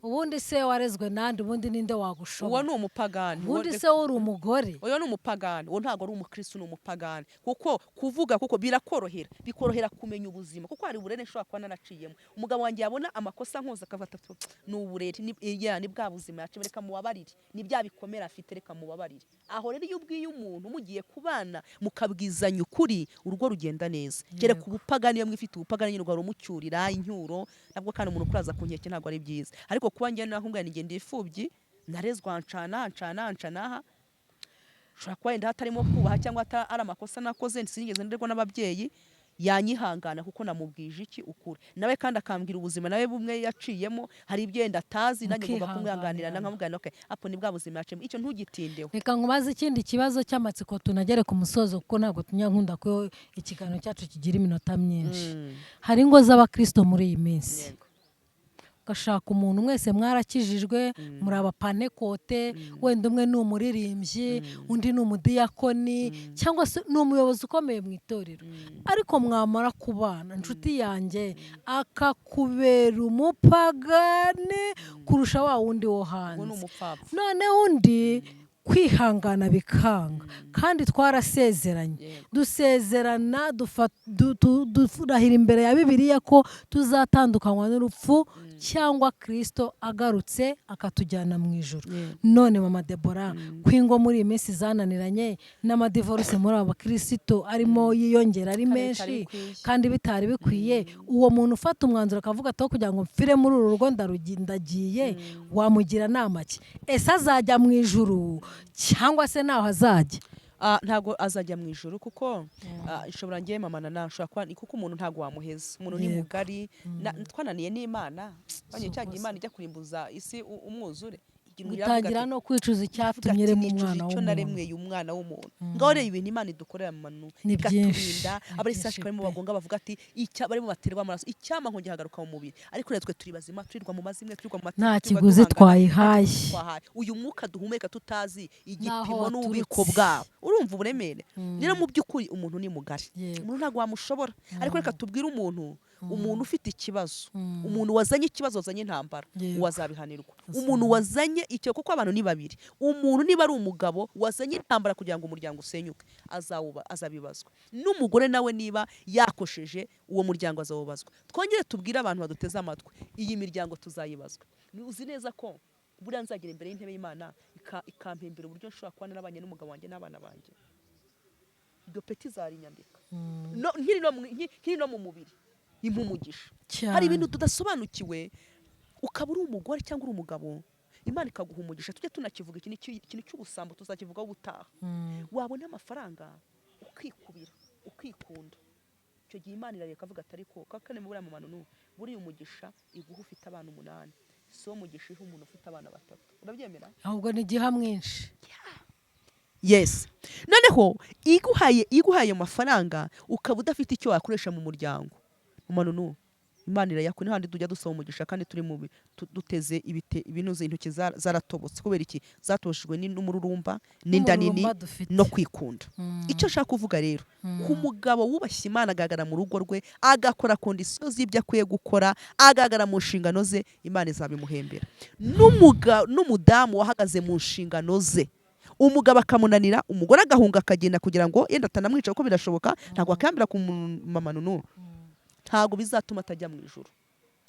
ubundi se warezwe nande, ubundi ninde wagushobora? Uwo ni umupagani. Ubundi se uri umugore? Uyo ni umupagani, uwo ntago ari umukristo, ni umupagani. Kuko kuvuga kuko bikorohera kumenya ubuzima, kuko hari uburere nshobora kuba naraciyemo. Umugabo wanjye yabona amakosa nkoza akavata ni uburere, ni bwa buzima yacu, reka mubabarire, ni bya bikomera afite, reka mubabarire. Aho rero iyo ubwiye umuntu mugiye kubana mukabwizanya ukuri, urugo rugenda neza. Kereka ubupagani, iyo mwifite ubupagani nyine rwari umucyurira incyuro, nabwo kandi umuntu kuraza ku nkeke ntabwo ari byiza. Ariko kuba njye nahumbwa ni ngende ifubyi, narezwa ncana ushobora kuba yenda hatarimo kubaha cyangwa ari amakosa nakoze sinigeze nderwa n'ababyeyi, yanyihangana kuko namubwije iki ukuri. Nawe kandi akambwira ubuzima nawe bumwe yaciyemo, hari ibyo yenda atazi, nanjye ngomba kumwihanganira nkamubwira okay, apo ni bwa buzima yaciyemo, icyo ntugitindeho. Reka nkubaze ikindi kibazo cy'amatsiko tunagere ku musozo, kuko ntabwo tunyankunda ko ikiganiro cyacu kigira iminota myinshi. Hari ingo z'abakristo muri iyi minsi, ugashaka umuntu mwese mwarakijijwe, muri abapanekote, wenda umwe ni umuririmbyi, undi ni umudiyakoni, cyangwa se ni umuyobozi ukomeye mu itorero, ariko mwamara kubana inshuti yanjye akakubera umupagane kurusha wa wundi wo hanze. None undi kwihangana bikanga, kandi twarasezeranye, dusezerana durahira imbere ya Bibiliya ko tuzatandukanywa n'urupfu cyangwa Kristo agarutse akatujyana mu ijuru. None mama Debora, kwingo muri iyi minsi zananiranye n'amadivorce muri aba bakristo arimo yiyongera ari menshi kandi bitari bikwiye, uwo muntu ufata umwanzuro akavuga ati kugira ngo mfire muri uru rugo ndagiye, wamugira nama ki? Ese azajya mu ijuru cyangwa se naho azajya? Ntago azajya mu ijuru, kuko ishobora ngiye mama nashobora kuba, kuko umuntu ntago wamuheza, umuntu ni mugari. Twananiye n'Imana, banye cyagiye Imana ijya kurimbuza isi umwuzure, gutangira no kwicuza icyatumye remo umwana w'umuntu. Ngaho rero ibintu Imana idukorera mu manu ikaturinda, abari sashi barimo bagonga bavuga ati barimo baterwa amaraso, icyama nkongera hagaruka mu mubiri. Ariko natwe turi bazima, turirwa mu mazimwe, turirwa mu mateka, nta kiguzi twayihaye. Uyu mwuka duhumeka tutazi igipimo n'ububiko bwabo, urumva uburemere. Rero mu by'ukuri umuntu ni mugari, umuntu ntago wamushobora. Ariko reka tubwire umuntu ufite ikibazo, umuntu wazanye ikibazo, wazanye intambara, wazabihanirwa. Umuntu wazanye icyo, kuko abantu ni babiri. Umuntu niba ari umugabo wazanye intambara kugira ngo umuryango usenyuke, azabibazwa. N'umugore nawe niba yakosheje, uwo muryango azawubazwa. Twongere tubwire abantu baduteze amatwi, iyi miryango tuzayibazwa. Uzi neza ko buriya nzagira imbere y'intebe y'Imana ikampembera uburyo nshobora kuba narabanye n'umugabo wanjye n'abana banjye. Iryo peti zarinyambika. nkiri no mu mubiri impa umugisha. Hari ibintu tudasobanukiwe ukaba uri umugore cyangwa uri umugabo Imana ikaguha umugisha. Tujye tunakivuga ikintu cy'ubusambo tuzakivugaho ubutaha. Wabona amafaranga ukikubira ukikunda, icyo gihe Imana irareka avuga ati ariko kakane mu buriya mu bantu buriya umugisha iguha ufite abana 8, si wo mugisha iha umuntu ufite abana 3. Urabyemera? Ahubwo ni igiha mwinshi. Yes. Noneho iguhaye amafaranga ukaba udafite icyo wakoresha mu muryango, umanu Imana irayakuna handi tujya dusaba umugisha kandi turi mu duteze ibinuze intoki zaratobotse kubera iki zatoshejwe n'umururumba n'inda nini no kwikunda. Icyo nshaka kuvuga rero ku mugabo wubashye Imana agagara mu rugo rwe agakora kondisiyo z'ibyo akwiye gukora agagara mu nshingano ze, Imana izabimuhembera. N'umudamu wahagaze mu nshingano ze umugabo akamunanira, umugore agahunga akagenda kugira ngo yenda atanamwica kuko birashoboka, ntabwo akambira ku mama ntabwo bizatuma atajya mu ijuru.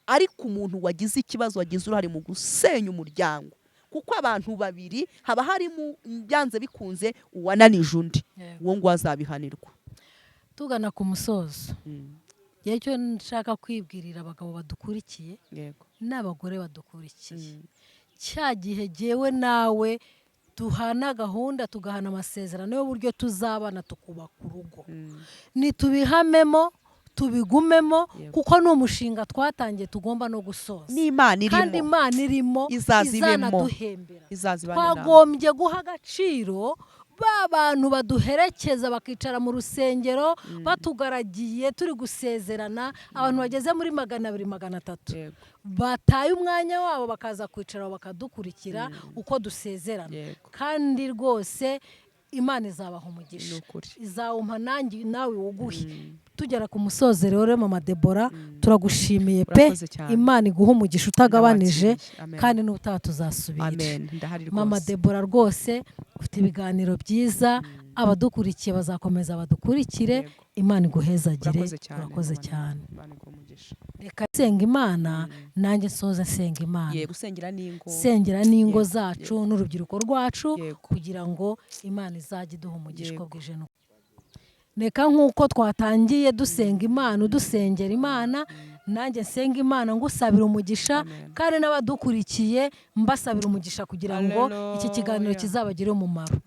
Ariko umuntu wagize ikibazo, wagize uruhare mu gusenya umuryango, kuko abantu babiri haba harimo byanze bikunze uwananije undi, uwo ngo azabihanirwa. Tugana ku musozo, icyo nshaka kwibwirira abagabo badukurikiye n'abagore badukurikiye, cya gihe jyewe nawe duhana gahunda tugahana amasezerano y'uburyo tuzabana tukubaka urugo, nitubihamemo tubigumemo, kuko ni umushinga twatangiye tugomba no gusoza. Kandi Imana irimo izanaduhembera. Twagombye guha agaciro ba bantu baduherekeza bakicara mu rusengero batugaragiye turi gusezerana, abantu bageze muri 200 300 bataye umwanya wabo bakaza kwicara bakadukurikira uko dusezerana. Kandi rwose Imana izabaha umugisha, izawumpa nanjye nawe wuguhe. Tugera ku musozo rero Mama Deborah, turagushimiye pe, Imana iguha umugisha utagabanije kandi n'ubutaha tuzasubira. Mama Deborah rwose ufite ibiganiro byiza, abadukurikiye bazakomeza badukurikire. Imana iguhezagire, urakoze cyane. Reka senga Imana nanjye nsoza senga Imana. Sengera n'ingo zacu n'urubyiruko rwacu kugira ngo Imana izajye iduha umugisha uko bwije n'uko. Reka nk'uko twatangiye dusenga Imana, udusengera Imana, nanjye nsenga Imana ngusabira umugisha kandi n'abadukurikiye mbasabira umugisha kugira ngo iki kiganiro kizabagire umumaro.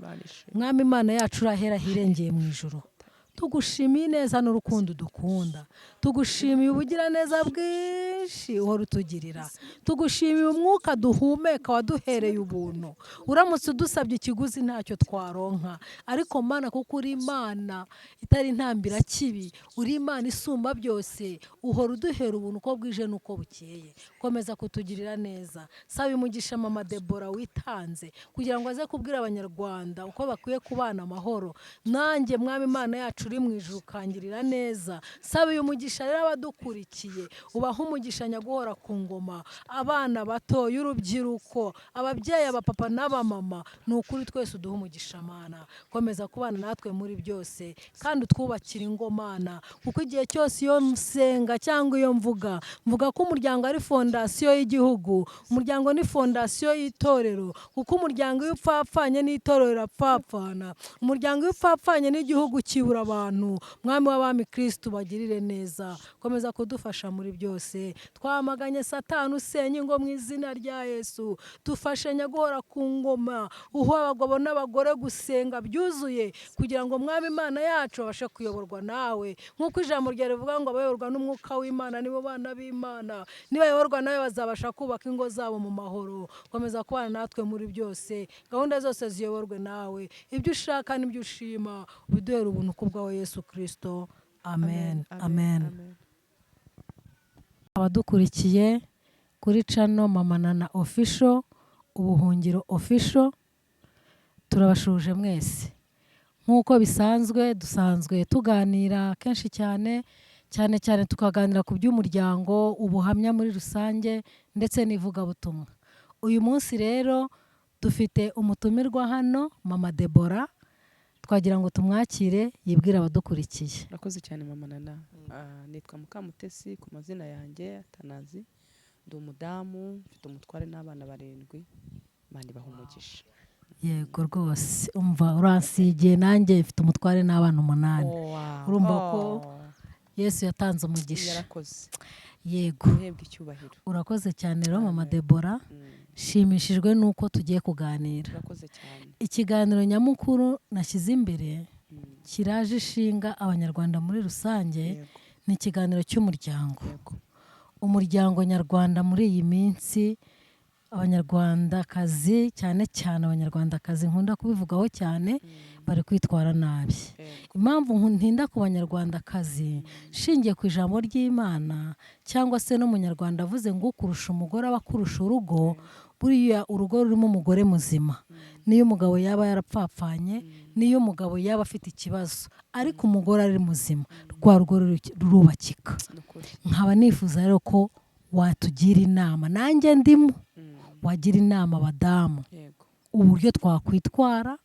Mwami Imana yacu urahera hirengeye mu ijuru, tugushimiye neza n'urukundo dukunda, tugushimiye ubugira neza bwinshi uhora utugirira, tugushimiye umwuka duhumeka waduhereye ubuntu. Uramutse udusabye ikiguzi ntacyo twaronka, ariko Mana kuko uri Imana itari intambira kibi, uri Imana isumba byose, uhora uduhera ubuntu uko bwije n'uko bukeye. Komeza kutugirira neza. Saba umugisha Mama Deborah witanze kugira ngo aze kubwira abanyarwanda uko bakwiye kubana amahoro. Nanjye Mwami Imana yacu uri mu ijuru ukangirira neza. Saba uyu mugisha rero abadukurikiye, ubaha umugisha nyaguhora ku ngoma, abana bato y'urubyiruko, ababyeyi, abapapa n'abamama, ni ukuri twese uduha umugisha Mana. Komeza kubana natwe muri byose kandi utwubakira ingo Mana, kuko igihe cyose iyo nsenga cyangwa iyo mvuga ko umuryango ari fondasiyo y'igihugu, umuryango ni fondasiyo y'itorero, kuko umuryango iyo upfapfanye n'itorero rirapfapfana, umuryango iyo upfapfanye n'igihugu kibura abantu. Mwami w'abami Kristo bagirire neza, komeza kudufasha muri byose. Twamaganye Satani usenya ingo mu izina rya Yesu, dufashe nyaguhora ku ngoma, uho abagabo n'abagore gusenga byuzuye kugira ngo Mwami Imana yacu babashe kuyoborwa nawe, nk'uko ijambo ryawe rivuga ngo abayoborwa n'umwuka w'Imana nibo bana b'Imana, nibayoborwa nawe bazabasha kubaka ingo zabo mu mahoro. Komeza kubana natwe muri byose, gahunda zose ziyoborwe nawe, ibyo ushaka n'ibyo ushima ubiduhere ubuntu kubwawe Yesu Kristo. Amen. Amen. Abadukurikiye kuri channel Mama Nana Official, Ubuhungiro Official, turabashuje mwese. Nk'uko bisanzwe dusanzwe tuganira kenshi cyane tukaganira ku by'umuryango, ubuhamya muri rusange ndetse n'ivugabutumwa. Uyu munsi rero dufite umutumirwa hano, Mama Deborah, twagira ngo tumwakire yibwira abadukurikiye. Urakoze cyane Mama Nana. Nitwa Mukamutesi ku mazina yanjye Atanazi, ndi umudamu, mfite umutware n'abana 7, Imana ibaha umugisha. yego rwose umva uransigiye nanjye mfite umutware n'abana 8 urumva ko Yesu yatanze umugisha yarakoze yego uhebwe icyubahiro urakoze cyane rero mama Deborah shimishijwe nuko tugiye kuganira urakoze cyane ikiganiro nyamukuru nashyize imbere kiraje ishinga abanyarwanda muri rusange ni ikiganiro cy'umuryango umuryango nyarwanda muri iyi minsi abanyarwandakazi cyane cyane abanyarwandakazi nkunda kubivugaho cyane bari kwitwara nabi impamvu ntinda ku banyarwandakazi shingiye ku ijambo ry'Imana cyangwa se n'umunyarwanda avuze ngo ukurusha umugore aba akurusha urugo buriya urugo rurimo umugore muzima niyo umugabo yaba yarapfapfanye niyo umugabo yaba afite ikibazo ariko umugore ari muzima rwa rugo rurubakika nkaba nifuza rero ko watugira inama nanjye ndimo wagira inama abadamu uburyo twakwitwara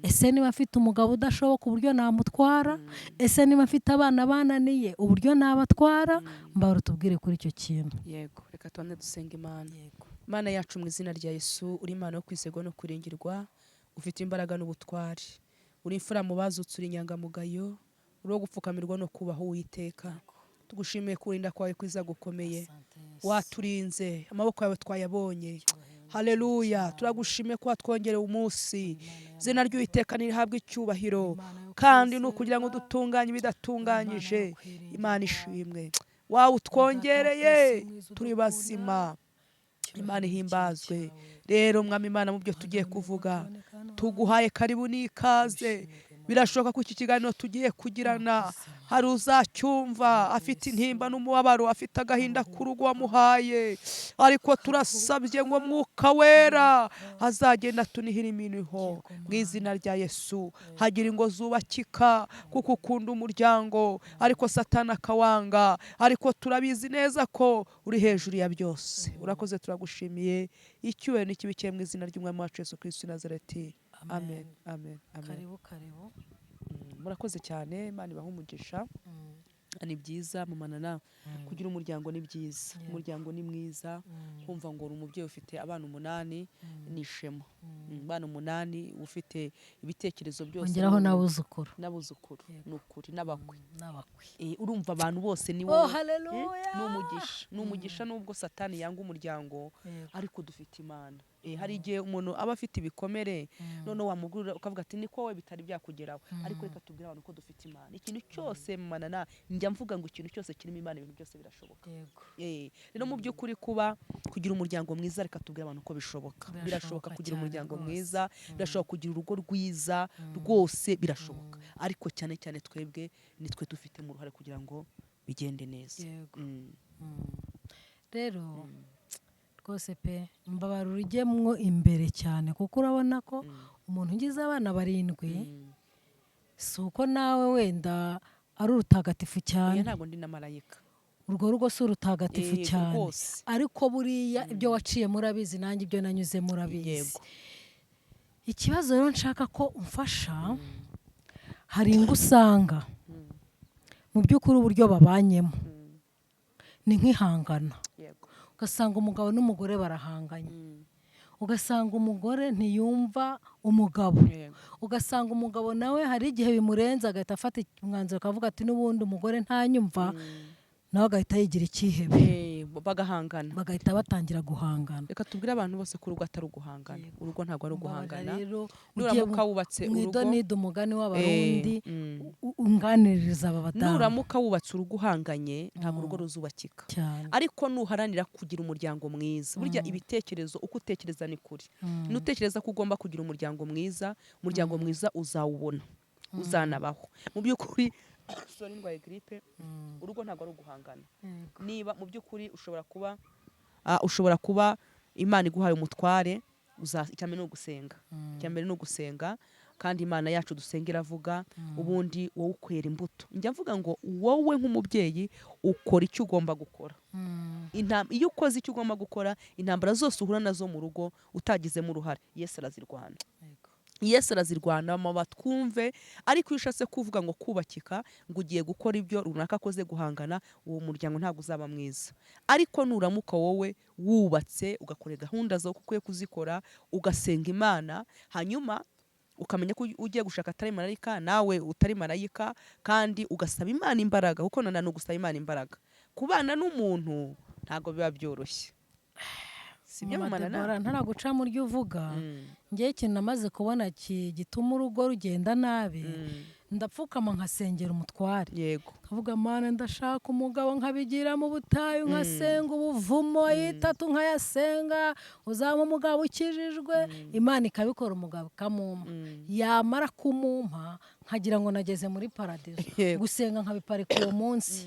ese niba afite umugabo udashoboka uburyo namutwara ese niba afite abana bananiye uburyo nabatwara mbara tubwire kuri icyo kintu yego reka tubanze dusenga Imana Imana yacu mu izina rya Yesu uri Imana yo kwizerwa no kurengerwa ufite imbaraga n'ubutwari uri imfura mu bazutse uri inyangamugayo uri wo gupfukamirwa no kubaho Uwiteka tugushimiye kurinda kwawe kwiza gukomeye waturinze amaboko yawe twayabonye haleluya turagushimiye ko watwongereye umunsi izina ry'Uwiteka nirihabwe icyubahiro kandi nukugira ngo dutunganye bidatunganyije Imana ishimwe wawe utwongereye turi bazima Imana ihimbazwe rero mwami Imana mu byo tugiye kuvuga tuguhaye karibu n'ikaze birashoboka ko iki kiganiro tugiye kugirana hari uzacyumva afite intimba n'umubabaro afite agahinda k'urugo wamuhaye ariko turasabye ngo mwuka wera azagenda tunihira iminiho mu izina rya Yesu hagira ingo zubakika kuko ukunda umuryango ariko Satani akawanga ariko turabizi neza ko uri hejuru ya byose urakoze turagushimiye icyubahiro n'ikibi mu izina ry'umwami wacu Yesu Kristo Nazareti amen amen amen karibu murakoze cyane Imana ibaha umugisha ni byiza mumanana kugira umuryango ni byiza umuryango ni mwiza kumva ngo uri umubyeyi ufite abana 8 ni ishema abana 8 ufite ibitekerezo byose ongeraho n'abuzukuru n'ukuri n'abakwe urumva abantu bose ni wowe n'umugisha nubwo Satani yanga umuryango ariko dufite Imana hari igihe umuntu aba afite ibikomere none wamugurira ukavuga ati niko wowe bitari byakugeraho ariko reka tubwire abantu ko dufite Imana ikintu cyose mumanana njya mvuga ngo ikintu cyose kirimo Imana ibintu byose birashoboka rero mu by'ukuri kugira umuryango mwiza reka tubwire abantu ko bishoboka birashoboka kugira umuryango mwiza birashoboka kugira urugo rwiza rwose birashoboka ariko cyane cyane twebwe nitwe dufite mu ruhare kugira ngo bigende neza rero rwose pe mbabara urujyemwo imbere cyane kuko urabona ko umuntu ugize abana 7 si uko nawe wenda ari urutagatifu cyane ntabwo ndi na marayika urwo rugo si urutagatifu cyane ariko buriya ibyo waciye murabizi nanjye ibyo nanyuze murabizi ikibazo rero nshaka ko umfasha hari ingo usanga mu by'ukuri uburyo babanyemo ni nk'ihangana ugasanga umugabo n'umugore barahanganye ugasanga umugore ntiyumva umugabo ugasanga umugabo nawe hari igihe bimurenza agahita afata umwanzuro akavuga ati n'ubundi umugore ntanyumva nawe agahita yigira icyihebe bagahangana bagahita batangira guhangana reka tubwire abantu bose ko urugo atari uguhangana urugo ntabwo ari uguhangana nuramuka wubatse urugo nida umugani w'abarundi unganiririza aba badamu nuramuka wubatse urugo uhanganye ntabwo urugo ruzubakika ariko nuharanira kugira umuryango mwiza burya ibitekerezo uko utekereza ni kuri nutekereza ko ugomba kugira umuryango mwiza uzawubona uzanabaho mu by'ukuri sorry ndwaye grippe urugo ntabwo ari uguhangana niba mu by'ukuri ushobora kuba Imana iguhaye umutware icyambere no gusenga kandi Imana yacu dusengera avuga ubundi wowe ukwera imbuto njya mvuga ngo wowe nk'umubyeyi ukora icyo ugomba gukora iyo ukoze icyo ugomba gukora intambara zose uhura nazo mu rugo utagizemo uruhare Yesu arazirwana Yesu arazirwana mama batwumve, ariko iyo ushatse kuvuga ngo kubakika ngo ugiye gukora ibyo runaka akoze guhangana, uwo muryango ntabwo uzaba mwiza. Ariko nuramuka wowe wubatse ugakora gahunda zo ukwiye kuzikora, ugasenga Imana, hanyuma ukamenya ko ugiye gushaka atari marayika, nawe utari marayika, kandi ugasaba Imana imbaraga, kuko nanone ugusaba Imana imbaraga. Kubana n'umuntu ntabwo biba byoroshye. Sibyo Mama mama Deborah, ntaraguca mu ryo uvuga, ngewe ikintu namaze kubona gituma urugo rugenda nabi, ndapfukama nkasengera umutware. Yego. Kavuga Mana ndashaka umugabo, nkabigira mu butayu, nkasenga ubuvumo yitatu nkayasenga, uzaba umugabo ukijijwe. Imana ikabikora, umugabo ikamumpa. Yamara kumumpa nkagira ngo nageze muri paradizo. Gusenga nkabiparika uwo munsi.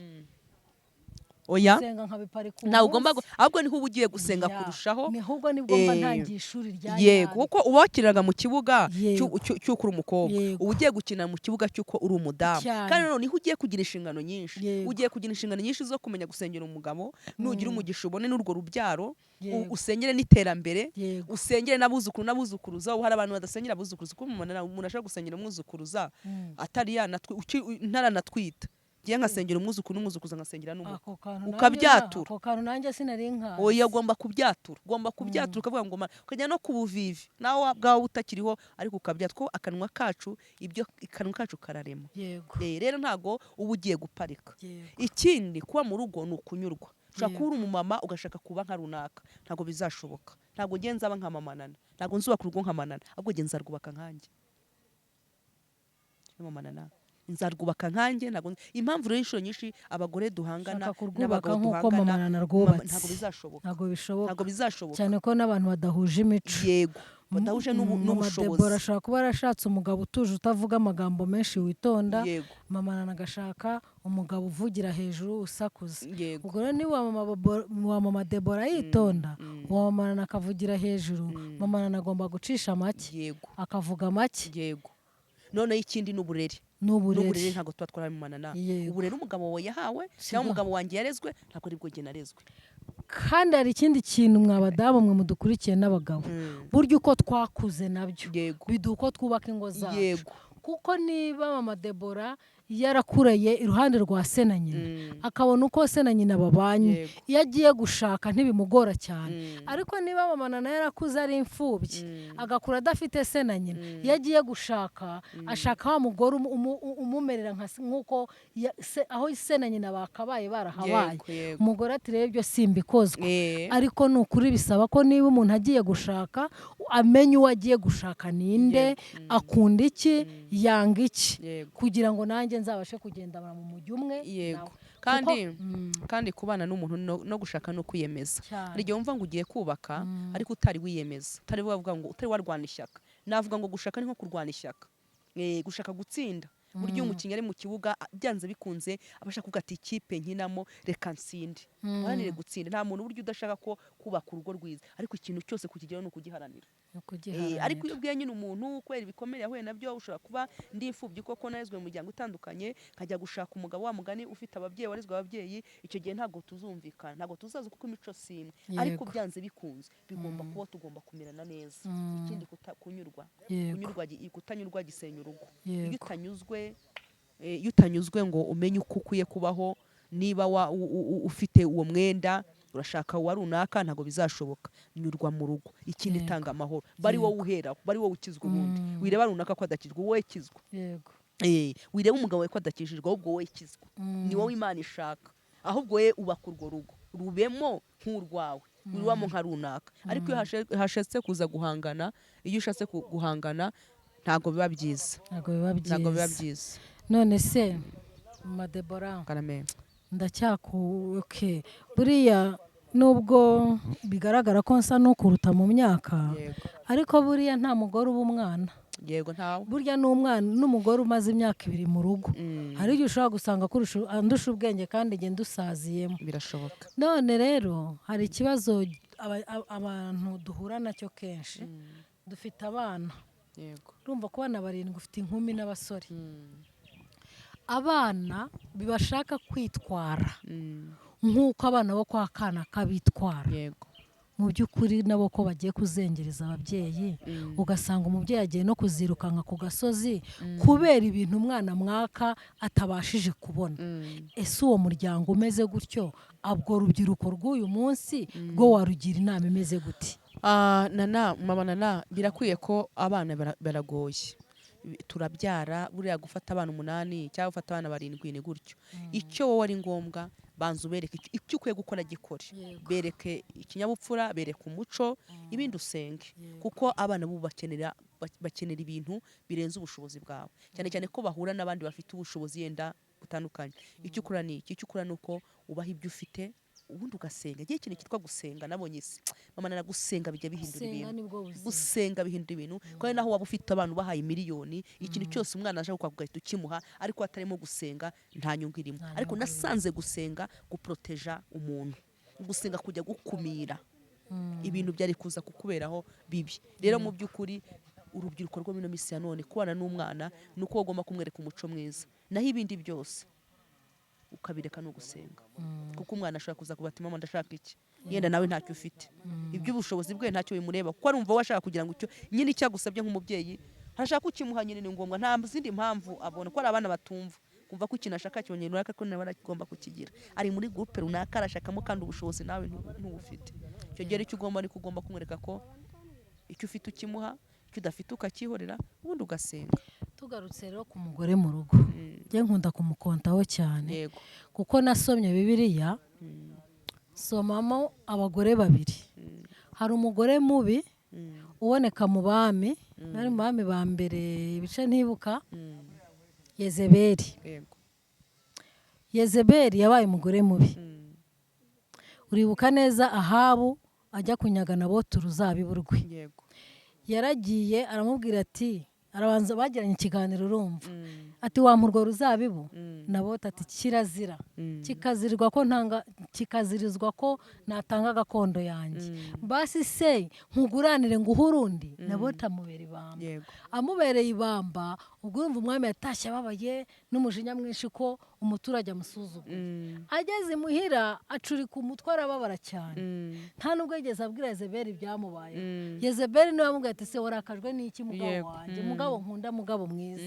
Oya, gusenga nkabiparika uwo ntawe ugomba munsi. ahubwo niho uba ugiye gusenga kurushaho. Ahubwo nibwo mba ntangiye ishuri rya Yego, kuko uba wakinaga mu kibuga Yego. cy'uko uri umukobwa, Yego. uba ugiye gukina mu kibuga cy'uko uri umudamu. Cyane. Kandi noneho niho ugiye kugira inshingano nyinshi. Yego. Ugiye kugira inshingano nyinshi zo kumenya gusengera umugabo, nugira umugisha ubone n'urwo rubyaro, Yego. usengere n'iterambere, Yego. usengere n'abuzukuru n'abuzukuruza. Ubu hari abantu badasengera abuzukuruza, kuko umuntu ashaka gusengera umwuzukuruza atari ntaranatwita. Ngiye nkasengera umwuzukuru n'umwuzukuruza, nkasengera n'umukwe, ukabyatura. Ako kantu nanjye sinari nkazi. Oya, ugomba kubyatura, ukavuga ngo ukajya no ku buvivi nawe bwawe utakiriho, ariko ukabyatura, ko akanwa kacu kararema. Yego. Rero ntago uba ugiye guparika. Yego. Ikindi, kuba mu rugo ni ukunyurwa. Ushaka kuba uri umumama ugashaka kuba nka runaka, ntago bizashoboka. Ntago ngiye nzaba nka mama Nana, ntago nzubaka urugo nka Mama Nana, ahubwo ngiye nzarwubaka nkanjye. Mama Nana nzarwubaka nkanjye. Impamvu rero inshuro nyinshi abagore duhangana n'abagabo nk'uko Mama Nana rwubatse, ntago bizashoboka. ntago bishoboka. Cyane cyane ko n'abantu badahuje imico. Yego, badahuje n'ubushobozi. Mama Deborah ashobora kuba yarashatse umugabo utuje, utavuga amagambo menshi, witonda. Yego. Mama Nana agashaka umugabo uvugira hejuru, usakuza. Yego. Ubwo rero niba Mama Deborah yitonda, uwa Mama Nana akavugira hejuru, Mama Nana agomba gucisha make. Yego. Akavuga make. Yego. Noneho ikindi n'uburere. N'uburere ntabwo tuba twaraye mu Manana. Uburere umugabo wawe yahawe cyangwa umugabo wanjye yarezwe, ntabwo aribwo njye narezwe. Kandi hari ikindi kintu mwabadamu mwe mudukurikiye n'abagabo, burya uko twakuze nabyo biduha uko twubaka ingo zacu. Kuko niba Mama Deborah yarakureye iruhande rwa se na nyina, akabona uko se na nyina babanye, iyo agiye gushaka ntibimugora cyane. Ariko niba Mama Nana yarakuze ari imfubyi, agakura adafite se na nyina, iyo agiye gushaka ashaka wa mugore umumerera nk'uko aho se na nyina bakabaye barahabaye. Umugore ati rero ibyo simbikozwe. Ariko ni ukuri bisaba ko niba umuntu agiye gushaka, amenya uwo agiye gushaka ninde, akunda iki, yanga iki, kugira ngo nanjye nzabashe kugenda mu mujyi umwe. Yego. Kandi kubana n'umuntu no gushaka no kwiyemeza. Hari igihe wumva ngo ugiye kubaka ariko utari wiyemeza, utari wavuga ngo utari warwana ishyaka. Navuga ngo gushaka ni nko kurwana ishyaka. Gushaka gutsinda. Buryo umukinnyi ari mu kibuga byanze bikunze abashaka kuvuga ati ikipe nkinamo reka nsinde. Uharanire gutsinda. Nta muntu buryo udashaka ko kubaka urugo rwiza, ariko ikintu cyose kukigeraho ni ukugiharanira. Ariko iyo ubwiye nyine umuntu kwera ibikomere yahuye nabyo, ushobora kuba ndi imfubyi koko narezwe mu miryango itandukanye, nkajya gushaka umugabo wa mugani ufite ababyeyi, warezwe ababyeyi, icyo gihe ntabwo tuzumvikana, ntabwo tuzaza kuko imico simwe. Ariko byanze bikunze bigomba kuba tugomba kumirana neza. Ikindi kutanyurwa gisenya urugo. Iyo utanyuzwe ngo umenye uko ukwiye kubaho, niba ufite uwo mwenda urashaka wa runaka, ntabwo bizashoboka. Nyurwa mu rugo. Ikindi tanga amahoro. Bari wowe uheraho, bari wowe ukizwa ubundi. Wireba runaka ko adakizwa, wowe kizwa. Wireba umugabo wawe ko adakijijwe, ahubwo wowe kizwa. Ni wowe Imana ishaka. Ahubwo wowe ubaka urwo rugo, rubemo nk'urwawe, rubamo nka runaka. Ariko iyo hashatse kuza guhangana, iyo ushatse guhangana ntabwo biba byiza. Ntabwo biba byiza. None se Mama Deborah, ndacyakuke buriya, nubwo bigaragara ko nsa n'ukuruta mu myaka, ariko buriya nta mugore uba umwana. Yego, ntawe. Burya n'umwana n'umugore umaze imyaka 2 mu rugo, hari igihe ushobora gusanga andusha ubwenge kandi ngenda usaziyemo. Birashoboka. None rero hari ikibazo abantu duhura nacyo kenshi. Dufite abana. Yego. Urumva ko abana 7 ufite inkumi n'abasore. Abana bibashaka kwitwara nk'uko abana bo kwa kana kabitwara. Yego. mu by'ukuri nabo ko bagiye kuzengereza ababyeyi ugasanga umubyeyi agiye no kuzirukanka ku gasozi kubera ibintu umwana mwaka atabashije kubona. Ese uwo muryango umeze gutyo abwo rubyiruko rw'uyu munsi rwo warugira inama imeze gute? mama Nana, birakwiye ko abana baragoye, turabyara buriya gufata abana 8 cyangwa gufata abana 7 ni gutyo. Icyo wowe ari ngombwa banza ubereke icyo ukwiye gukora gikore, bereke ikinyabupfura, bereke umuco, ibindi usenge, kuko abana bo bakenera ibintu birenze ubushobozi bwawe, cyane cyane ko bahura n'abandi bafite ubushobozi yenda butandukanye. Icyo ukora ni iki? Icyo ukora nuko ubaha ibyo ufite, ubundi ugasenga. Igihe ikintu kitwa gusenga nabonye isi mama Nana, gusenga bijya bihindura ibintu, gusenga bihindura ibintu. Kandi naho waba ufite abantu bahaye miliyoni, ikintu cyose umwana aje kukwavuga tukimuha, ariko atarimo gusenga nta nyungu irimo. Ariko nasanze gusenga guproteja umuntu, gusenga kujya gukumira ibintu byari kuza kukuberaho bibi. Rero mu by'ukuri urubyiruko rwo mino misi ya none kubana n'umwana nuko ugomba kumwereka umuco mwiza, naho ibindi byose ukabireka no gusenga, kuko umwana ashaka kuza kubati mama ndashaka iki, yenda nawe ntacyo ufite, iby'ubushobozi bwe ntacyo bimureba, kuko arumva washaka kugira ngo icyo nyine cyagusabye nk'umubyeyi harashaka ukimuha nyine ni ngombwa, nta zindi mpamvu abona ko ari abana batumva, kumva ko ikintu ashaka cyonyine runaka ko nawe aragomba kukigira, ari muri groupe runaka arashakamo kandi ubushobozi nawe ntubufite. Icyo gihe icyo ugomba ni ko ugomba kumwereka ko icyo ufite ukimuha, icyo udafite ukakihorera, ubundi ugasenga. Tugarutse rero ku mugore mu rugo, njye nkunda kumukontaho cyane, kuko nasomye Bibiliya, somamo abagore 2. Hari umugore mubi uboneka mu bami, nari mu bami ba mbere ibice ntibuka, Yezebeli. Yezebeli yabaye umugore mubi. Uribuka neza Ahabu ajya kunyaga Naboti uruzabibu rwe, yaragiye aramubwira ati, arabanza bagiranye ikiganiro urumva, ati wampurwa ruzabibu, Naboti ati kirazira, kikazirizwa ko natanga gakondo yanjye, basi se nkuguranire nguhurundi. Naboti amubera ibamba, amubereye ibamba, ubwo urumva umwami yatashye ababaye n'umujinya mwinshi ko umuturage amusuzugura. Ageze imuhira acurika umutwe arababara cyane, nta nubwo yigeze abwira Yezebeli ibyamubaye. Yezebeli niwe amubwira ati se warakajwe n'iki mugabo wanjye, mugabo nkunda, mugabo mwiza.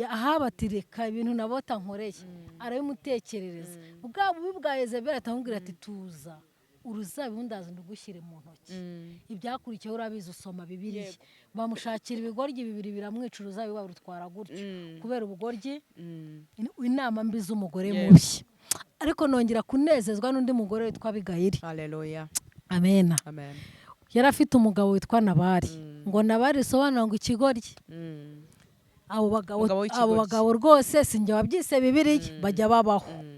Ahaba ati reka ibintu Naboti ankoreye, arabimutekerereza. Bwa bubi bwa Yezebeli atamubwira ati tuza uruzabibu ndaza ndugushyire mu ntoki. Ibyakurikiyeho urabizi, usoma Bibiliya, bamushakira ibigoryi 2 biramwica, uruzabibu barutwara gutyo kubera ubugoryi, inama mbi z'umugore mubi. Ariko nongera kunezezwa n'undi mugore witwa Abigayili. Haleluya, amena. Yari afite umugabo witwa Nabali, ngo Nabali risobanura ngo ikigoryi. Abo bagabo rwose sinjye wabyise Bibiliya, bajya babaho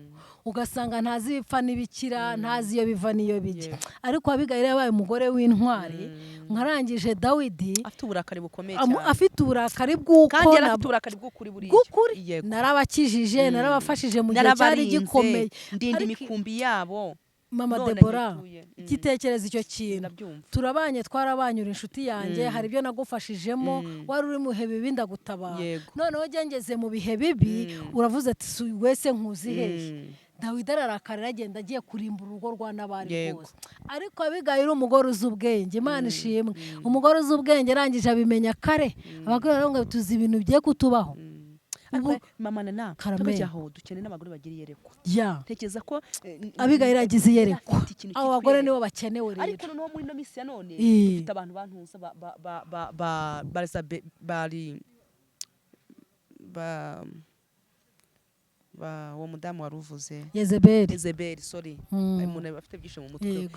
ugasanga ntazi ibipfa n'ibikira, ntazi iyo biva n'iyo bijya. Ariko Abigayili yabaye umugore w'intwari, nkarangije Dawidi afite uburakari bukomeye cyane, afite uburakari bw'uko, kandi afite uburakari bw'ukuri buriya. Narabakijije, narabafashije mu gihe cyari gikomeye, ndinda imikumbi yabo. Mama Debora, igitekerezo icyo kintu, turabanye, twarabanyura inshuti yanjye, hari ibyo nagufashijemo, wari uri mu bihe bibi ndagutabara, noneho ngeze mu bihe bibi uravuze ati wese nkuzi hehe. Dawidi ararakara agenda agiye kurimbura urugo rwa Nabali rwose. Ariko Abigayili umugore uzi ubwenge, Imana ishimwe, umugore uzi ubwenge arangije abimenya kare. Abagore ngo tuzi ibintu bigiye kutubaho. Mama Nana, tubajaho dukeneye n'abagore bagira iyerekwa. Tekereza ko Abigayili agize iyerekwa, abo bagore nibo bakenewe rero. Ariko no muri no misi ya none dufite abantu bantuza uwo mudamu wari uvuze Yezebeli, sorry, umuntu bafite byinshi mu mutwe,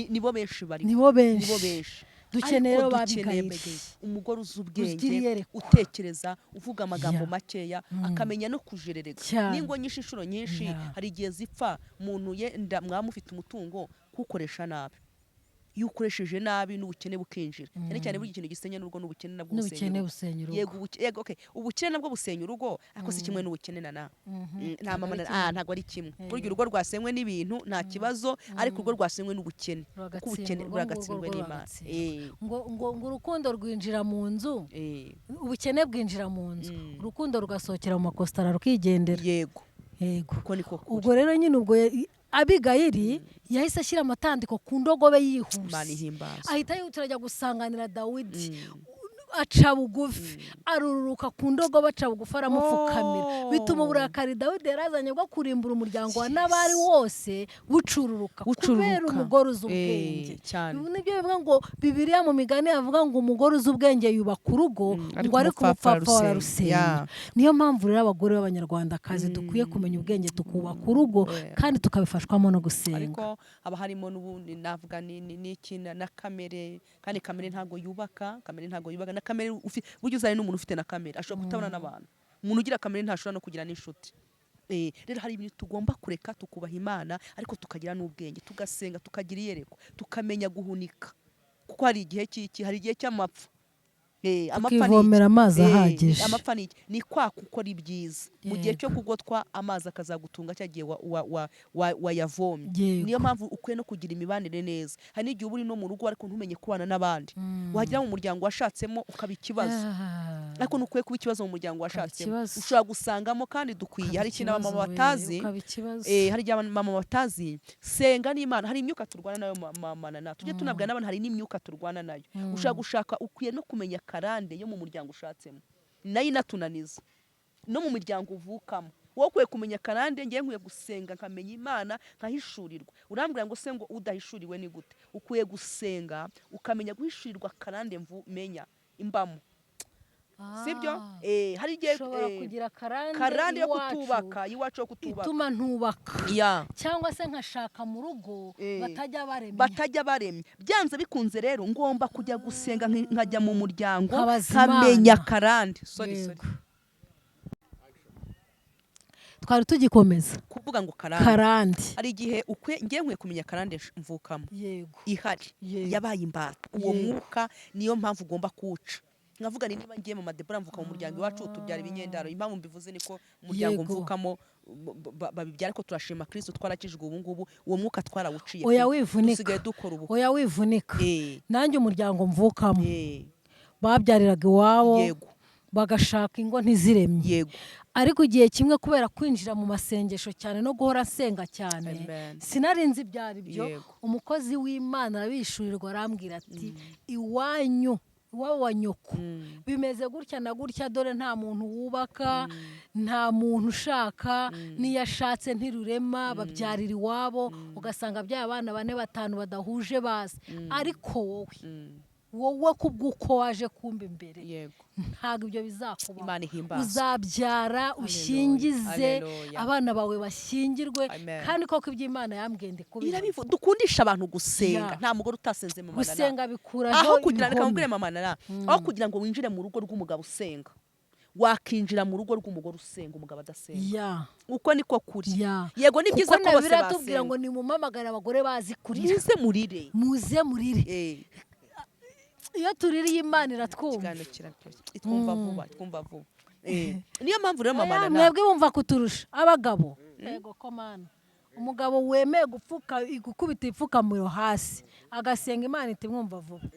nibo benshi bari, nibo benshi. Dukeneye rero babigayili, umugore uzi ubwenge, utekereza, uvuga amagambo makeya, akamenya no kujererega. Ningo nyinshi inshuro nyinshi hari igihe zipfa umuntu yenda mwamufite umutungo kukoresha nabi. Iyo ukoresheje nabi n'ubukene bukinjira, cyane cyane buri kintu gisenya n'urugo n'ubukene nabwo busenya urugo. Yego, okay, ubukene nabwo busenya urugo, ariko si kimwe n'ubukene nana. Nta mama ntago ari kimwe. Burya urugo rwasenywe n'ibintu nta kibazo, ariko urugo rwasenywe n'ubukene, kuko ubukene buragatsindwe n'Imana. Ngo urukundo rwinjira mu nzu, ubukene bwinjira mu nzu, urukundo rugasohokera mu makostara rukigendera. Yego. Ubwo rero nyine ubwo Abigayili yahise ashyira amatandiko ku ndogobe yihuse Imana ihimbaza. ahita yihutira ajya gusanganira Dawidi aca bugufi arururuka ku ndogobe aca bugufi aramupfukamira bituma uburakari Dawidi yarazanye bwo kurimbura umuryango wa Nabali wose bucururuka kubera umugore uzi ubwenge. Nibyo bivuga ngo Bibiliya mu migani yavuga ngo umugore uzi ubwenge yubaka urugo ngo ariko umupfapfa wararusenya. Niyo mpamvu rero abagore b'abanyarwandakazi dukwiye kumenya ubwenge tukubaka urugo kandi tukabifashwamo no gusenga. Ariko haba harimo n'ubundi navuga n'iki na kamere, kandi kamere ntago yubaka, na kamere burya uzanye n'umuntu ufite na kamere ashobora kutabona n'abantu. Umuntu ugira kamere ntashobora no kugira n'inshuti. Rero hari ibintu tugomba kureka tukubaha Imana ariko tukagira n'ubwenge, tugasenga, tukagira iyerekwa, tukamenya guhunika, kuko hari igihe cy'amapfa. Tukivomera amazi ahagije. Amapfa ni kwa gukora ibyiza mu gihe cyo kugotwa amazi akazagutunga cyagiye wayavomye. Niyo mpamvu ukwiye no kugira imibanire neza. Hari n'igihe uba uri no mu rugo ariko ntumenye kubana n'abandi, wagira mu muryango washatsemo ukaba ikibazo, ariko nukwiye kuba ikibazo mu muryango washatsemo ushobora gusangamo kandi dukwiye. Hari ikintu abamama batazi, hari igihe abamama batazi, senga n'Imana. Hari imyuka turwana nayo mama na tujye tunabwira n'abantu, hari n'imyuka turwana nayo. Ushaka gushaka, ukwiye no kumenya karande yo mu muryango ushatsemo, nayo inatunaniza no mu miryango uvukamo. Wowe ukwiye kumenya karande, ngiye nkwiye gusenga nkamenya Imana nkahishurirwa. Urambwira ngo se ngo udahishuriwe ni gute? Ukwiye gusenga ukamenya guhishurirwa karande menya imbamo. Sibyo? Hari igihe kugira karande yo kutubaka, iwacu yo kutubaka ituma ntubaka, cyangwa se nkashaka mu rugo batajya baremye. Byanze bikunze rero ngomba kujya gusenga nkajya mu muryango nkamenya karande. Twari tugikomeza kuvuga ngo karande. Hari igihe ngiye nkwiye kumenya karande mvukamo ihari yabaye imbata. Uwo mwuka niyo mpamvu ugomba kuwuca. Nkavuga ni niba ngiye mu Madebora mvuka mu muryango iwacu tubyara ibinyendaro, impamvu mbivuze niko umuryango mvukamo babibyara, ariko turashima Kristo twarakijwe ubu ngubu uwo mwuka twarawuciye. Dusigaye dukora ubu. Oya wivunika. Nanjye umuryango mvukamo babyariraga iwabo bagashaka ingo ntiziremye. Ariko igihe kimwe kubera kwinjira mu masengesho cyane no guhora asenga cyane, sinarinzi byari byo. Umukozi w'Imana abishurirwa arambwira ati iwanyu wa nyoko bimeze gutya na gutya, dore nta muntu wubaka, nta muntu ushaka, niyashatse ntirurema, babyarira iwabo ugasanga bya abana 4 5 badahuje base. Ariko wowe kubw'uko waje kumba imbere ntabwo ibyo bizakuba. Uzabyara ushingize abana bawe bashyingirwe, kandi koko iby'Imana yambwende kubira. Dukundisha abantu gusenga. Nta mugore utasenze mama nana. Gusenga bikuraho aho kugira ngo nkambwire mama nana, aho kugira ngo winjire mu rugo rw'umugabo usenga, wakinjira mu rugo rw'umugore usenga umugabo adasenga. Uko niko kuri. Yego ni byiza ko bose basenga ngo ni mumamagara abagore bazi kurira. Muze murire. Iyo tuririye Imana iratwumva. Twumva vuba. Niyo mpamvu rero mama nana mwebwe bumva kuturusha abagabo. Yego ko mana, umugabo wemeye gukubita ipfukamiro hasi agasenga Imana iti mwumva vuba.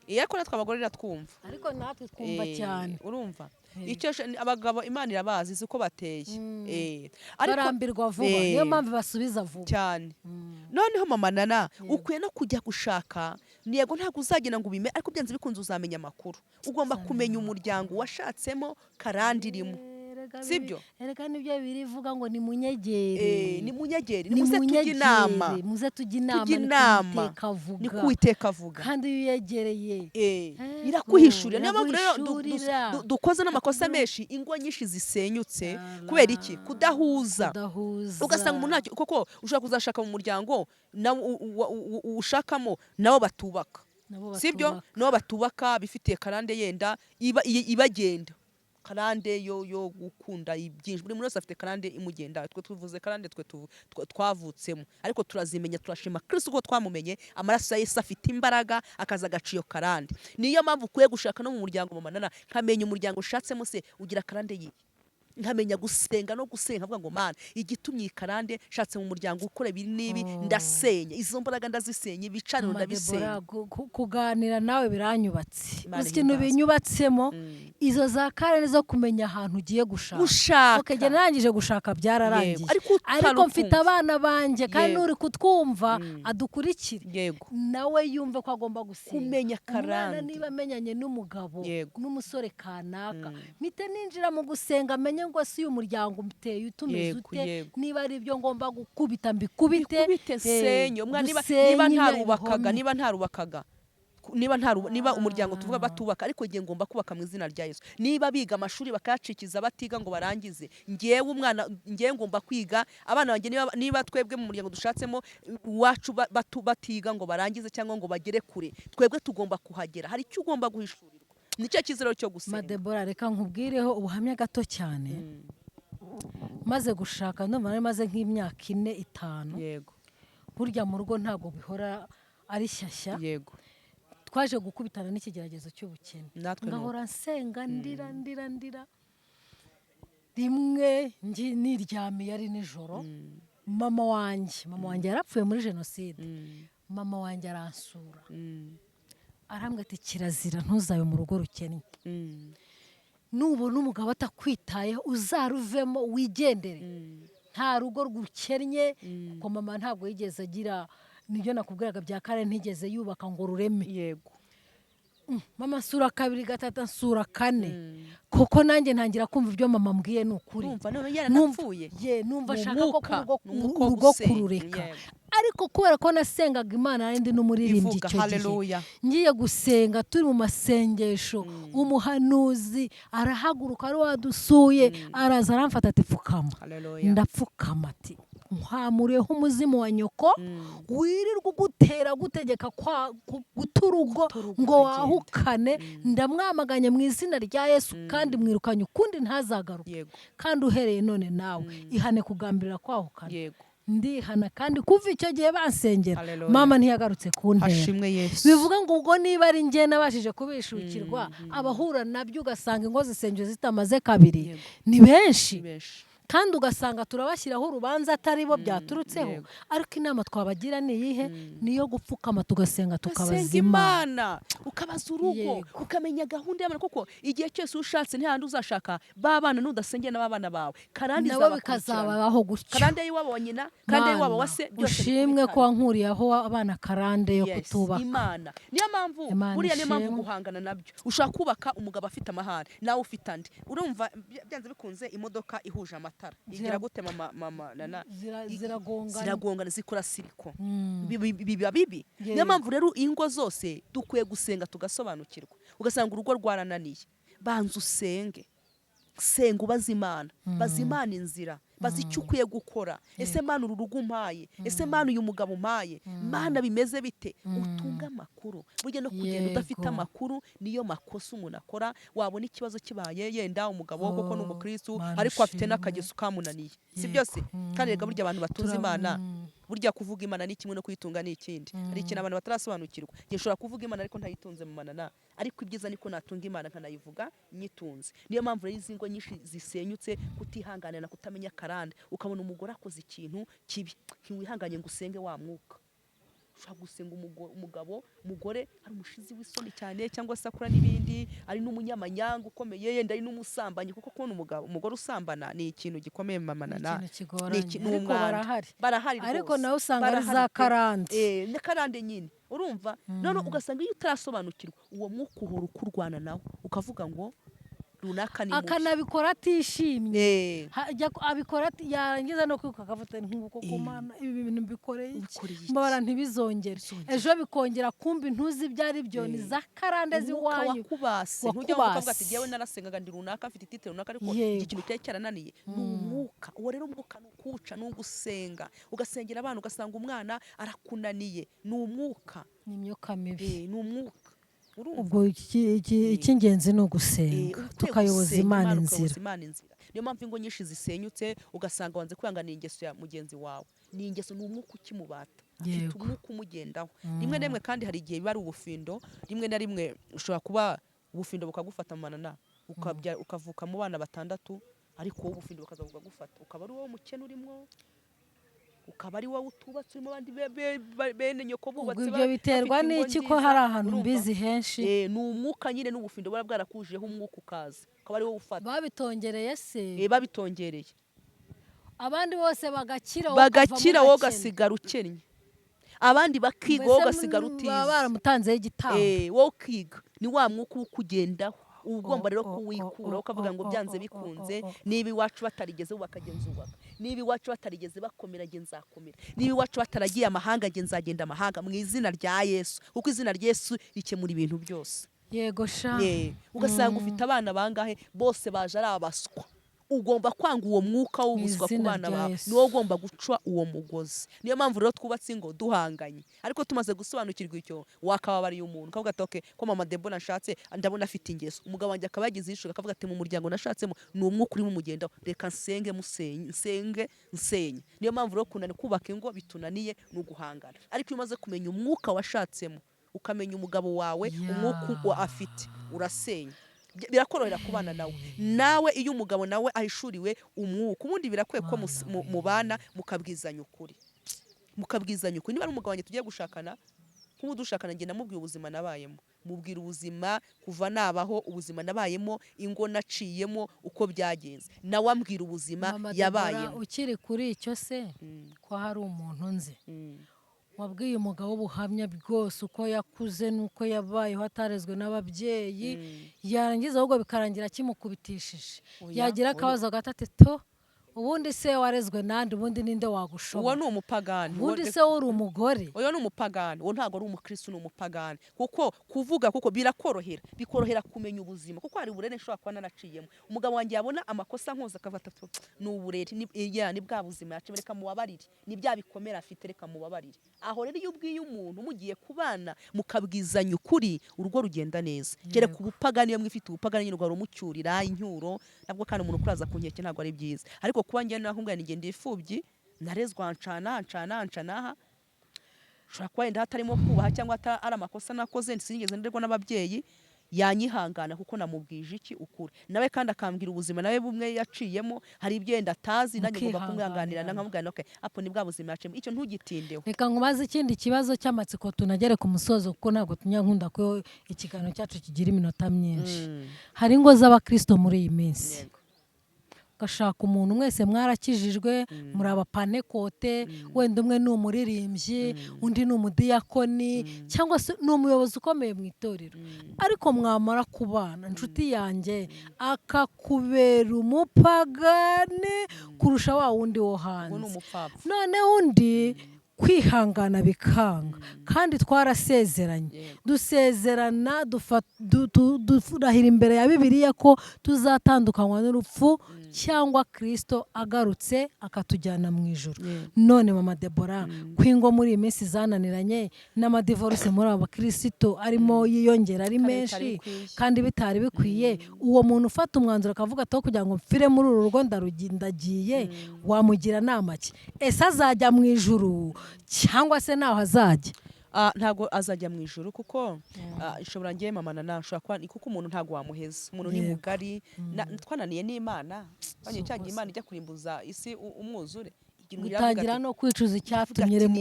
Ariko natwe abagore iratwumva, ariko natwe twumva cyane. Urumva icyo abagabo Imana irabazi uko bateye. Barambirwa vuba, niyo mpamvu basubiza vuba cyane. Noneho mama nana ukwiye no kujya gushaka. Yego ntabwo uzagenda ngo ubime, ariko byanze bikunze uzamenya amakuru. Ugomba kumenya umuryango washatsemo karande irimo. Sibyo? Erega nibyo birivuga ngo ni munyegere. Ni munyegere. Muze tujya inama. Ni kuwiteka avuga. Kandi iyo yegereye irakuhishurira. Niyo mpamvu rero dukoze n'amakosa menshi, ingo nyinshi zisenyutse kubera iki? Kudahuza. Ugasanga umuntu koko ushaka kuzashaka mu muryango ushakamo nabo batubaka. Sibyo? Nabo batubaka bifitiye karande yenda ibagenda. Karande yo gukunda ibyinshi. Buri muntu wese afite karande imugenda. Twe tuvuze karande twavutsemo, ariko turazimenya. Turashima Kristo ko twamumenye. Amaraso ya Yesu afite imbaraga, akaza gaciyo karande. Niyo mpamvu kuye gushaka no mu muryango mama nana, nkamenya umuryango ushatsemo se ugira karande yi. nkamenya gusenga no gusenga avuga ngo mana igitumye ikarande shatse mu muryango ukora ibi n'ibi ndasenye izo mbaraga ndazisenye ibicaniro ndabisenye kuganira nawe biranyubatse Imana uzi ikintu ihimbaza. binyubatsemo izo za karere zo kumenya ahantu ugiye gushaka ukagenda narangije gushaka byararangiye Yego. ariko mfite abana banjye kandi Yego. uri kutwumva adukurikire Yego. nawe yumve ko agomba gusenga kumenya umwana karande niba amenyanye n'umugabo Yego. n'umusore kanaka mpite ninjira mu gusenga amenye ngo si uyu muryango uteye utumeze Yego, ute yego. niba ari ibyo ngomba gukubita mbikubite bikubite nsenye umwana niba dusenye ntarubakaga ibihome. niba umuryango tuvuga batubaka ariko ngiye ngomba kubaka mu izina rya Yesu niba biga amashuri bakayacikiza batiga ngo barangize ngewe ngomba kwiga abana banjye niba twebwe mu muryango dushatsemo iwacu batiga ngo barangize cyangwa ngo bagere kure twebwe tugomba kuhagera hari icyo ugomba guhishurirwa nicyo kizero cyo gusenga Madebora reka nkubwireho ubuhamya gato cyane maze gushaka ndumva maze nk'imyaka 4-5 yego burya mu rugo ntabwo bihora ari shyashya yego twaje gukubitana n'ikigeragezo cy'ubukene natwe ngahora nsenga ndira rimwe niryamiye ari nijoro mama wanjye yarapfuye muri jenoside mama wanjye aransura arambwira ati kirazira ntuzabe mu rugo rukennye nubona umugabo atakwitayeho uzaruvemo wigendere nta rugo rukennye kuko mama ntabwo yigeze agira nibyo nakubwiraga bya kare ntigeze yubaka ngo rureme yego mama nsura 2 gatatu nsura 4 kuko nanjye ntangira kumva ibyo mama mbwiye ni ukuri numva none yaranapfuye numva ashaka ko urugo kurureka ariko kubera ko nasengaga Imana ndi n'umuririmbyi icyo gihe ngiye gusenga turi mu masengesho umuhanuzi arahaguruka ari wadusuye araza aramfata ati pfukama ndapfukama ati nkwamuriyeho umuzimu wa nyoko wirirwa ugutera gutegeka guta urugo ngo wahukane ndamwamaganye mu izina rya Yesu kandi mwirukanye ukundi ntazagaruke kandi uhereye none nawe ihane kugambirira kwahukana ndihana kandi kuva icyo gihe bansengera mama ntiyagarutse kuntera bivuga ngo ubwo niba ari njye nabashije kubishukirwa abahura nabyo ugasanga ingo zisengero zitamaze 2 ni benshi kandi ugasanga turabashyiraho urubanza atari bo byaturutseho ariko inama twabagira ni iyihe niyo gupfukama tugasenga tukabaza Imana ukabaza urugo ukamenya gahunda y'abana kuko igihe cyose ushatse ntihandi uzashaka babana n'udasengera n'abana bawe karandi bikazabaho gutyo karande y'iwabo wa nyina karande y'iwabo wa se byose ushimwe ko wankuriyeho abana karande yo kutubaka Imana niyo mpamvu buriya niyo mpamvu guhangana nabyo ushaka kubaka umugabo afite amahane nawe ufite andi urumva byanze bikunze imodoka ihuje igira gute mama nana ziragongana zikora siriko biba bibi niyo mpamvu rero ingo zose dukwiye gusenga tugasobanukirwa ugasanga urugo rwarananiye banza usenge senga ubaza Imana baza Imana inzira bazi icyo ukwiye gukora ese Mana uru rugo umpaye ese Mana uyu mugabo umpaye Mana bimeze bite utunga amakuru burya no kugenda udafite amakuru niyo makosa umuntu akora wabona ikibazo kibaye yenda umugabo koko n'umukristo ariko afite n'akageso kamunaniye si byose kandi rega burya abantu batunze Imana burya kuvuga Imana ni kimwe no kuyitunga ni ikindi hari ikintu abantu batarasobanukirwa gishobora kuvuga Imana ariko ntayitunze mu manana ariko ibyiza niko natunga Imana nkanayivuga nyitunze niyo mpamvu rero izingo nyinshi zisenyutse kutihanganira kutamenya karande ukabona umugore akoze ikintu kibi ntiwihanganye ngo usenge wa mwuka ushaka gusenga umugore ari umushizi w'isoni cyane cyangwa se akora n'ibindi ari n'umunyamanyanga ukomeye yenda ari n'umusambanyi kuko kubona umugore usambana ni ikintu gikomeye mamanana ni ikintu barahari ariko nawe usanga ari za karande ne karande nyine urumva none ugasanga iyo utarasobanukirwa uwo mwuka uhora ukurwana nawe ukavuga ngo runaka ni akanabikora atishimye abikora yarangiza no kwiruka akavuta nk'uko kumana ibi bintu bikoreye mbara ntibizongere ejo bikongera kumbi ntuzi byari byo ni za karande ziwanyu wakubase ntujya ukavuga ati yewe narasengaga ndi runaka afite itite runaka ariko ikintu cyari cyarananiye ni umwuka uwo rero umwuka ni ukuwuca ni ugusenga ugasengera abana ugasanga umwana arakunaniye ni umwuka ni imyuka mibi ni umwuka ubwo icy'ingenzi ni ugusenga tukayoboza Imana inzira niyo mpamvu ingo nyinshi zisenyutse ugasanga wanze kwihanganira ingeso ya mugenzi wawe ni ingeso ni umwuka ukimubata afite umwuka umugendaho rimwe na rimwe kandi hari igihe biba ari ubufindo rimwe na rimwe ushobora kuba ubufindo bukagufata mu manana ukavuka mu bana 6 ariko wowe ubufindo bukaza bukagufata ukaba ari wowe umukene urimo ukaba ari wowe utubatse urimo abandi bene nyoko bubatse ibyo biterwa n'iki ko hari ahantu mbizi henshi ni umwuka nyine n'ubufindo bwara bwarakujeho umwuka ukaza ukaba ari wowe ufata babitongereye se babitongereye abandi bose bagakira wowe ugasigara ukennye abandi bakiga wowe ugasigara utize baba baramutanzeho igitambo wowe ukiga ni wa mwuka ukugendaho ugomba rero kuwikura ukavuga ngo byanze bikunze niba iwacu batarigeze bakagenza ubaka niba iwacu batarigeze bakomera nge nzakomera niba iwacu bataragiye amahanga nge nzagenda amahanga mu izina rya Yesu kuko izina rya Yesu rikemura ibintu byose yego sha ugasanga ufite abana bangahe bose baje ari abaswa ugomba kwanga uwo mwuka w'ubuswa ku bana bawe niwo ugomba guca uwo mugozi niyo mpamvu rero twubatse ingo duhanganye ariko tumaze gusobanukirwa icyo wakababariye umuntu kavuga ati okay ko mama Debora nashatse ndabona afite ingeso umugabo wanjye akaba yagize ishuka akavuga ati mu muryango nashatsemo ni umwuka urimo umugendaho reka nsenge nsenye niyo mpamvu rero kunani kubaka ingo bitunaniye ni uguhangana ariko iyo umaze kumenya umwuka washatsemo ukamenya umugabo wawe umwuka afite urasenya birakorohera kubana nawe iyo umugabo nawe ahishuriwe umwuka ubundi birakwiye ko mubana mukabwizanya ukuri niba ari umugabo wanjye tugiye gushakana nk'ubu dushakana njye namubwiye ubuzima nabayemo mubwira ubuzima kuva nabaho ubuzima nabayemo ingo naciyemo uko byagenze nawe ambwira ubuzima yabayemo ukiri kuri icyo se ko hari umuntu nzi wabwiye umugabo ubuhamya bwose uko yakuze n'uko yabayeho atarezwe n'ababyeyi yarangiza ahubwo bikarangira kimukubitishije yagira akabazo gatatu ubundi se warezwe nande ubundi ninde wagushobora uwo ni umupagani ubundi se uri umugore uyo ni umupagani uwo ntago ari umukristo ni umupagani kuko kuvuga kuko bikorohera kumenya ubuzima kuko hari uburere nshobora kuba naraciyemo umugabo wanjye yabona amakosa nkoza akavata ni uburere ni bwa buzima yacu reka mubabarire ni bya bikomera afite reka mubabarire aho rero iyo ubwiye umuntu mugiye kubana mukabwizanya ukuri urugo rugenda neza kere ku bupagani iyo mwifite ubupagani nyine rwari umucyurira incyuro nabwo kandi umuntu kuraza ku nkeke ntago ari byiza ariko kuba njye nakubwira ni ngende ifubyi narezwa ncana aha ushobora kuba wenda hatarimo kubaha cyangwa ari amakosa nakoze sinigeze nderwa n'ababyeyi yanyihangana kuko namubwije iki ukuri nawe kandi akambwira ubuzima nawe bumwe yaciyemo hari ibyo yenda atazi nanjye ngomba kumwihanganira nkamubwira okay apo ni bwa buzima yaciyemo icyo ntugitindeho reka nkubaze ikindi kibazo cy'amatsiko tunagere ku musozo kuko ntabwo tunyankunda ko ikiganiro cyacu kigira iminota myinshi hari ingo z'abakristo muri iyi minsi ugashaka umuntu mwese mwarakijijwe muri abapanekote wenda umwe ni umuririmbyi undi ni umudiyakoni cyangwa se ni umuyobozi ukomeye mu itorero ariko mwamara kubana inshuti yanjye akakubera umupagane kurusha wa wundi wo hanze none undi kwihangana bikanga kandi twarasezeranye dusezerana durahira imbere ya Bibiliya ko tuzatandukanywa n'urupfu cyangwa Kristo agarutse akatujyana mu ijuru none mama Debora kwingo muri iyi minsi zananiranye n'amadivorce muri aba Kristo arimo yiyongera ari menshi kandi bitari bikwiye uwo muntu ufata umwanzuro akavuga ati kugira ngo mfire muri uru rugo ndagiye wamugira nama ki ese azajya mu ijuru cyangwa se naho azajya ntago azajya mu ijuru kuko ishobora ngiye mama nashobora kuba kuko umuntu ntago wamuheza umuntu ni mugari twananiye n'Imana banye cyagiye Imana ijya kurimbuza isi umwuzure utangira no kwicuza icyatumye remo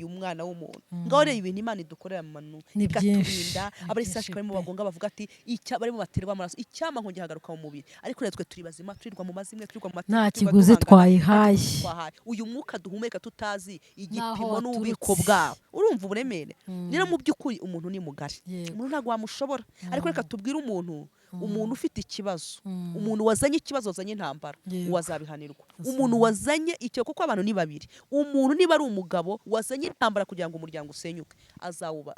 umwana w'umuntu ngaho rero ibintu Imana idukorera mu manu ikaturinda abari sashikamo bagonga bavuga ati icya barimo baterwa amaraso icyama nkonge hagaruka mu mubiri ariko rero twe turi bazima turirwa mu mazimwe turirwa mu nta kiguzi twayihaye uyu mwuka duhumeka tutazi igipimo n'ububiko bwawo urumva uburemere rero mu by'ukuri umuntu ni mugari umuntu ntago wamushobora ariko reka tubwire umuntu ufite ikibazo umuntu wazanye ikibazo wazanye intambara wazabihanirwa umuntu wazanye icyo kuko abantu ni babiri umuntu niba ari umugabo wazanye intambara kugira ngo umuryango usenyuke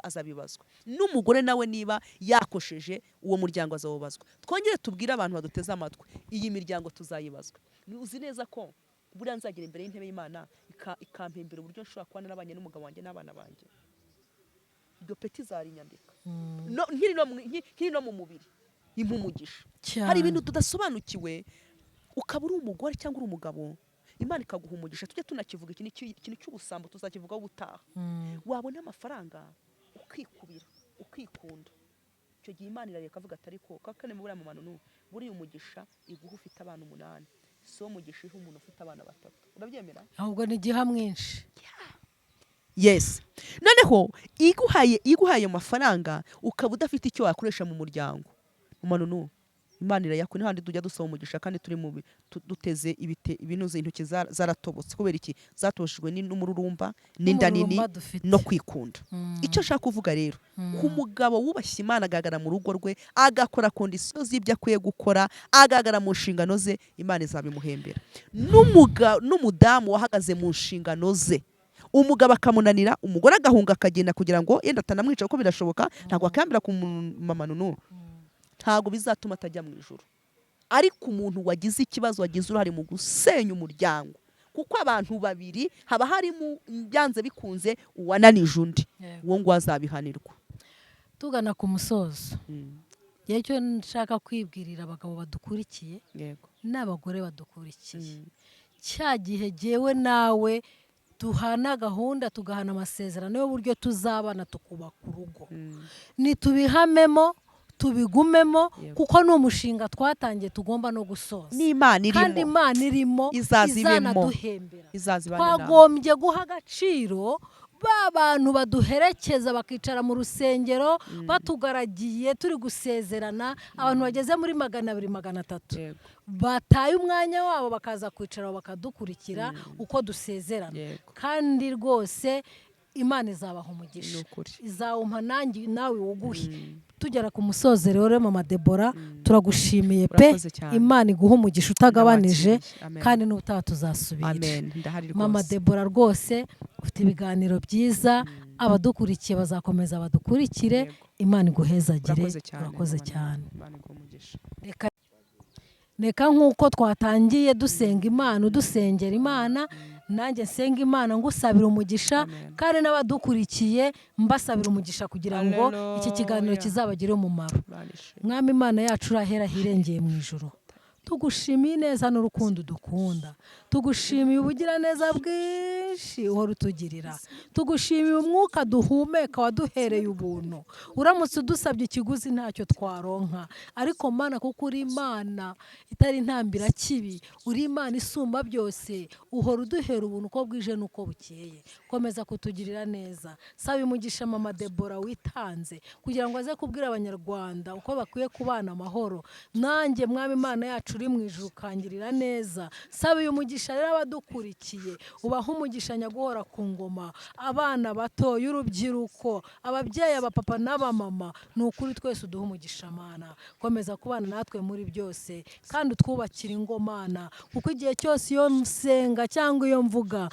azabibazwa n'umugore nawe niba yakosheje uwo muryango azawubazwa twongere tubwire abantu baduteze amatwi iyi miryango tuzayibazwa uzi neza ko buriya nzagira imbere y'intebe y'Imana ikampembera uburyo nshobora kubana n'abanye n'umugabo wanjye n'abana banjye iryo peti zarinyambika nkiri no mu mubiri impumugisha hari ibintu tudasobanukiwe ukaba uri umugore cyangwa uri umugabo Imana ikaguha umugisha tujye tunakivuga ikintu cy'ubusambo tuzakivugaho ubutaha wabona amafaranga ukikubira ukikunda icyo gihe Imana irareka avuga ati ariko kakane mu buriya mu buriya umugisha iguha ufite abana 8 si wo mugisha ihe umuntu ufite abana 3 urabyemera ahubwo ni giha mwinshi yes noneho iguhaye amafaranga ukaba udafite icyo wakoresha mu muryango umuntu Imana irayakwe n'ahandi tujya dusaba umugisha kandi turi mu duteze ibinuze intoki zaratobotse kubera iki zatoshejwe n'umururumba n'inda nini no kwikunda icyo ashaka kuvuga rero ku mugabo wubashye Imana agagara mu rugo rwe agakora kondisiyo z'ibyo akwiye gukora agagara mu nshingano ze Imana izabimuhembera n'umudamu wahagaze mu nshingano ze umugabo akamunanira umugore agahunga akagenda kugira ngo yenda atanamwica kuko birashoboka ntabwo akambira ku mama Nunu ntago bizatuma atajya mu ijuru ariko umuntu wagize ikibazo wagize uruhare mu gusenya umuryango kuko abantu babiri haba harimo byanze bikunze uwananije undi uwo ngo azabihanirwa tugana ku musozo yewe cyo nshaka kwibwirira abagabo badukurikiye n'abagore badukurikiye cya gihe jewe nawe duhana gahunda tugahana amasezerano y'uburyo tuzabana tukubaka urugo nitubihamemo tubigumemo kuko ni umushinga twatangiye tugomba no gusoza kandi Imana irimo izanaduhembera twagombye guha agaciro ba bantu baduherekeza bakicara mu rusengero batugaragiye turi gusezerana abantu bageze muri 200-300 bataye umwanya wabo bakaza kwicara bakadukurikira uko dusezerana kandi rwose Imana izabaha umugisha izawumpa nanjye nawe wuguhe tugera ku musozo rero Mama Deborah turagushimiye pe Imana iguha umugisha utagabanije kandi n'ubutaha tuzasubira Mama Deborah rwose ufite ibiganiro byiza abadukurikiye bazakomeza badukurikire Imana iguhezagire urakoze cyane reka nk'uko twatangiye dusenga Imana udusengera Imana nanjye nsenga Imana ngusabira umugisha kandi n'abadukurikiye mbasabira umugisha kugira ngo iki kiganiro kizabagire umumaro Mwami Imana yacu urahera hirengeye mu ijuru tugushimiye neza n'urukundo dukunda tugushimiye ubugira neza bwinshi uhora utugirira tugushimiye umwuka duhumeka waduhereye ubuntu uramutse udusabye ikiguzi ntacyo twaronka ariko Mana kuko uri Imana itari intambira kibi uri Imana isumba byose uhora uduhera ubuntu uko bwije n'uko bukeye komeza kutugirira neza saba umugisha Mama Deborah witanze kugira ngo aze kubwira abanyarwanda uko bakwiye kubana amahoro nanjye Mwami Imana yacu uri mu ijuru kangirira neza saba uyu mugisha rero abadukurikiye ubaha umugisha nyaguhora ku ngoma abana bato y'urubyiruko ababyeyi abapapa n'abamama ni ukuri twese uduha umugisha Mana komeza kubana natwe muri byose kandi utwubakira ingomana kuko igihe cyose iyo nsenga cyangwa iyo mvuga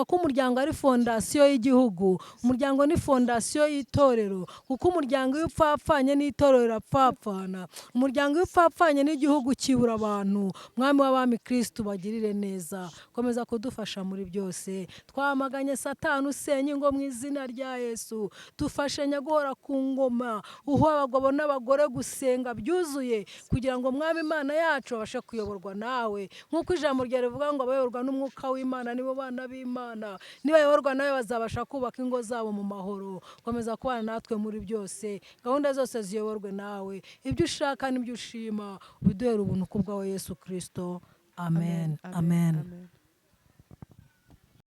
ko umuryango ari fondasiyo y'igihugu umuryango ni fondasiyo y'itorero kuko umuryango iyo upfapfanye n'itorero rirapfapfana umuryango iyo upfapfanye n'igihugu kibura abantu Mwami w'abami Kristo bagirire neza komeza kudufasha muri byose twamaganye Satani usenya ingo mu izina rya Yesu dufashe nyaguhora ku ngoma uho abagabo n'abagore gusenga byuzuye kugira ngo Mwami Imana yacu babashe kuyoborwa nawe nk'uko ijambo rya rivuga ngo abayoborwa n'umwuka w'Imana nibo bana b'Imana nibayoborwa nawe bazabasha kubaka ingo zabo mu mahoro komeza kubana natwe muri byose gahunda zose ziyoborwe nawe ibyo ushaka n'ibyo ushima ubiduhere ubuntu kubwawe Yesu Kristo amen.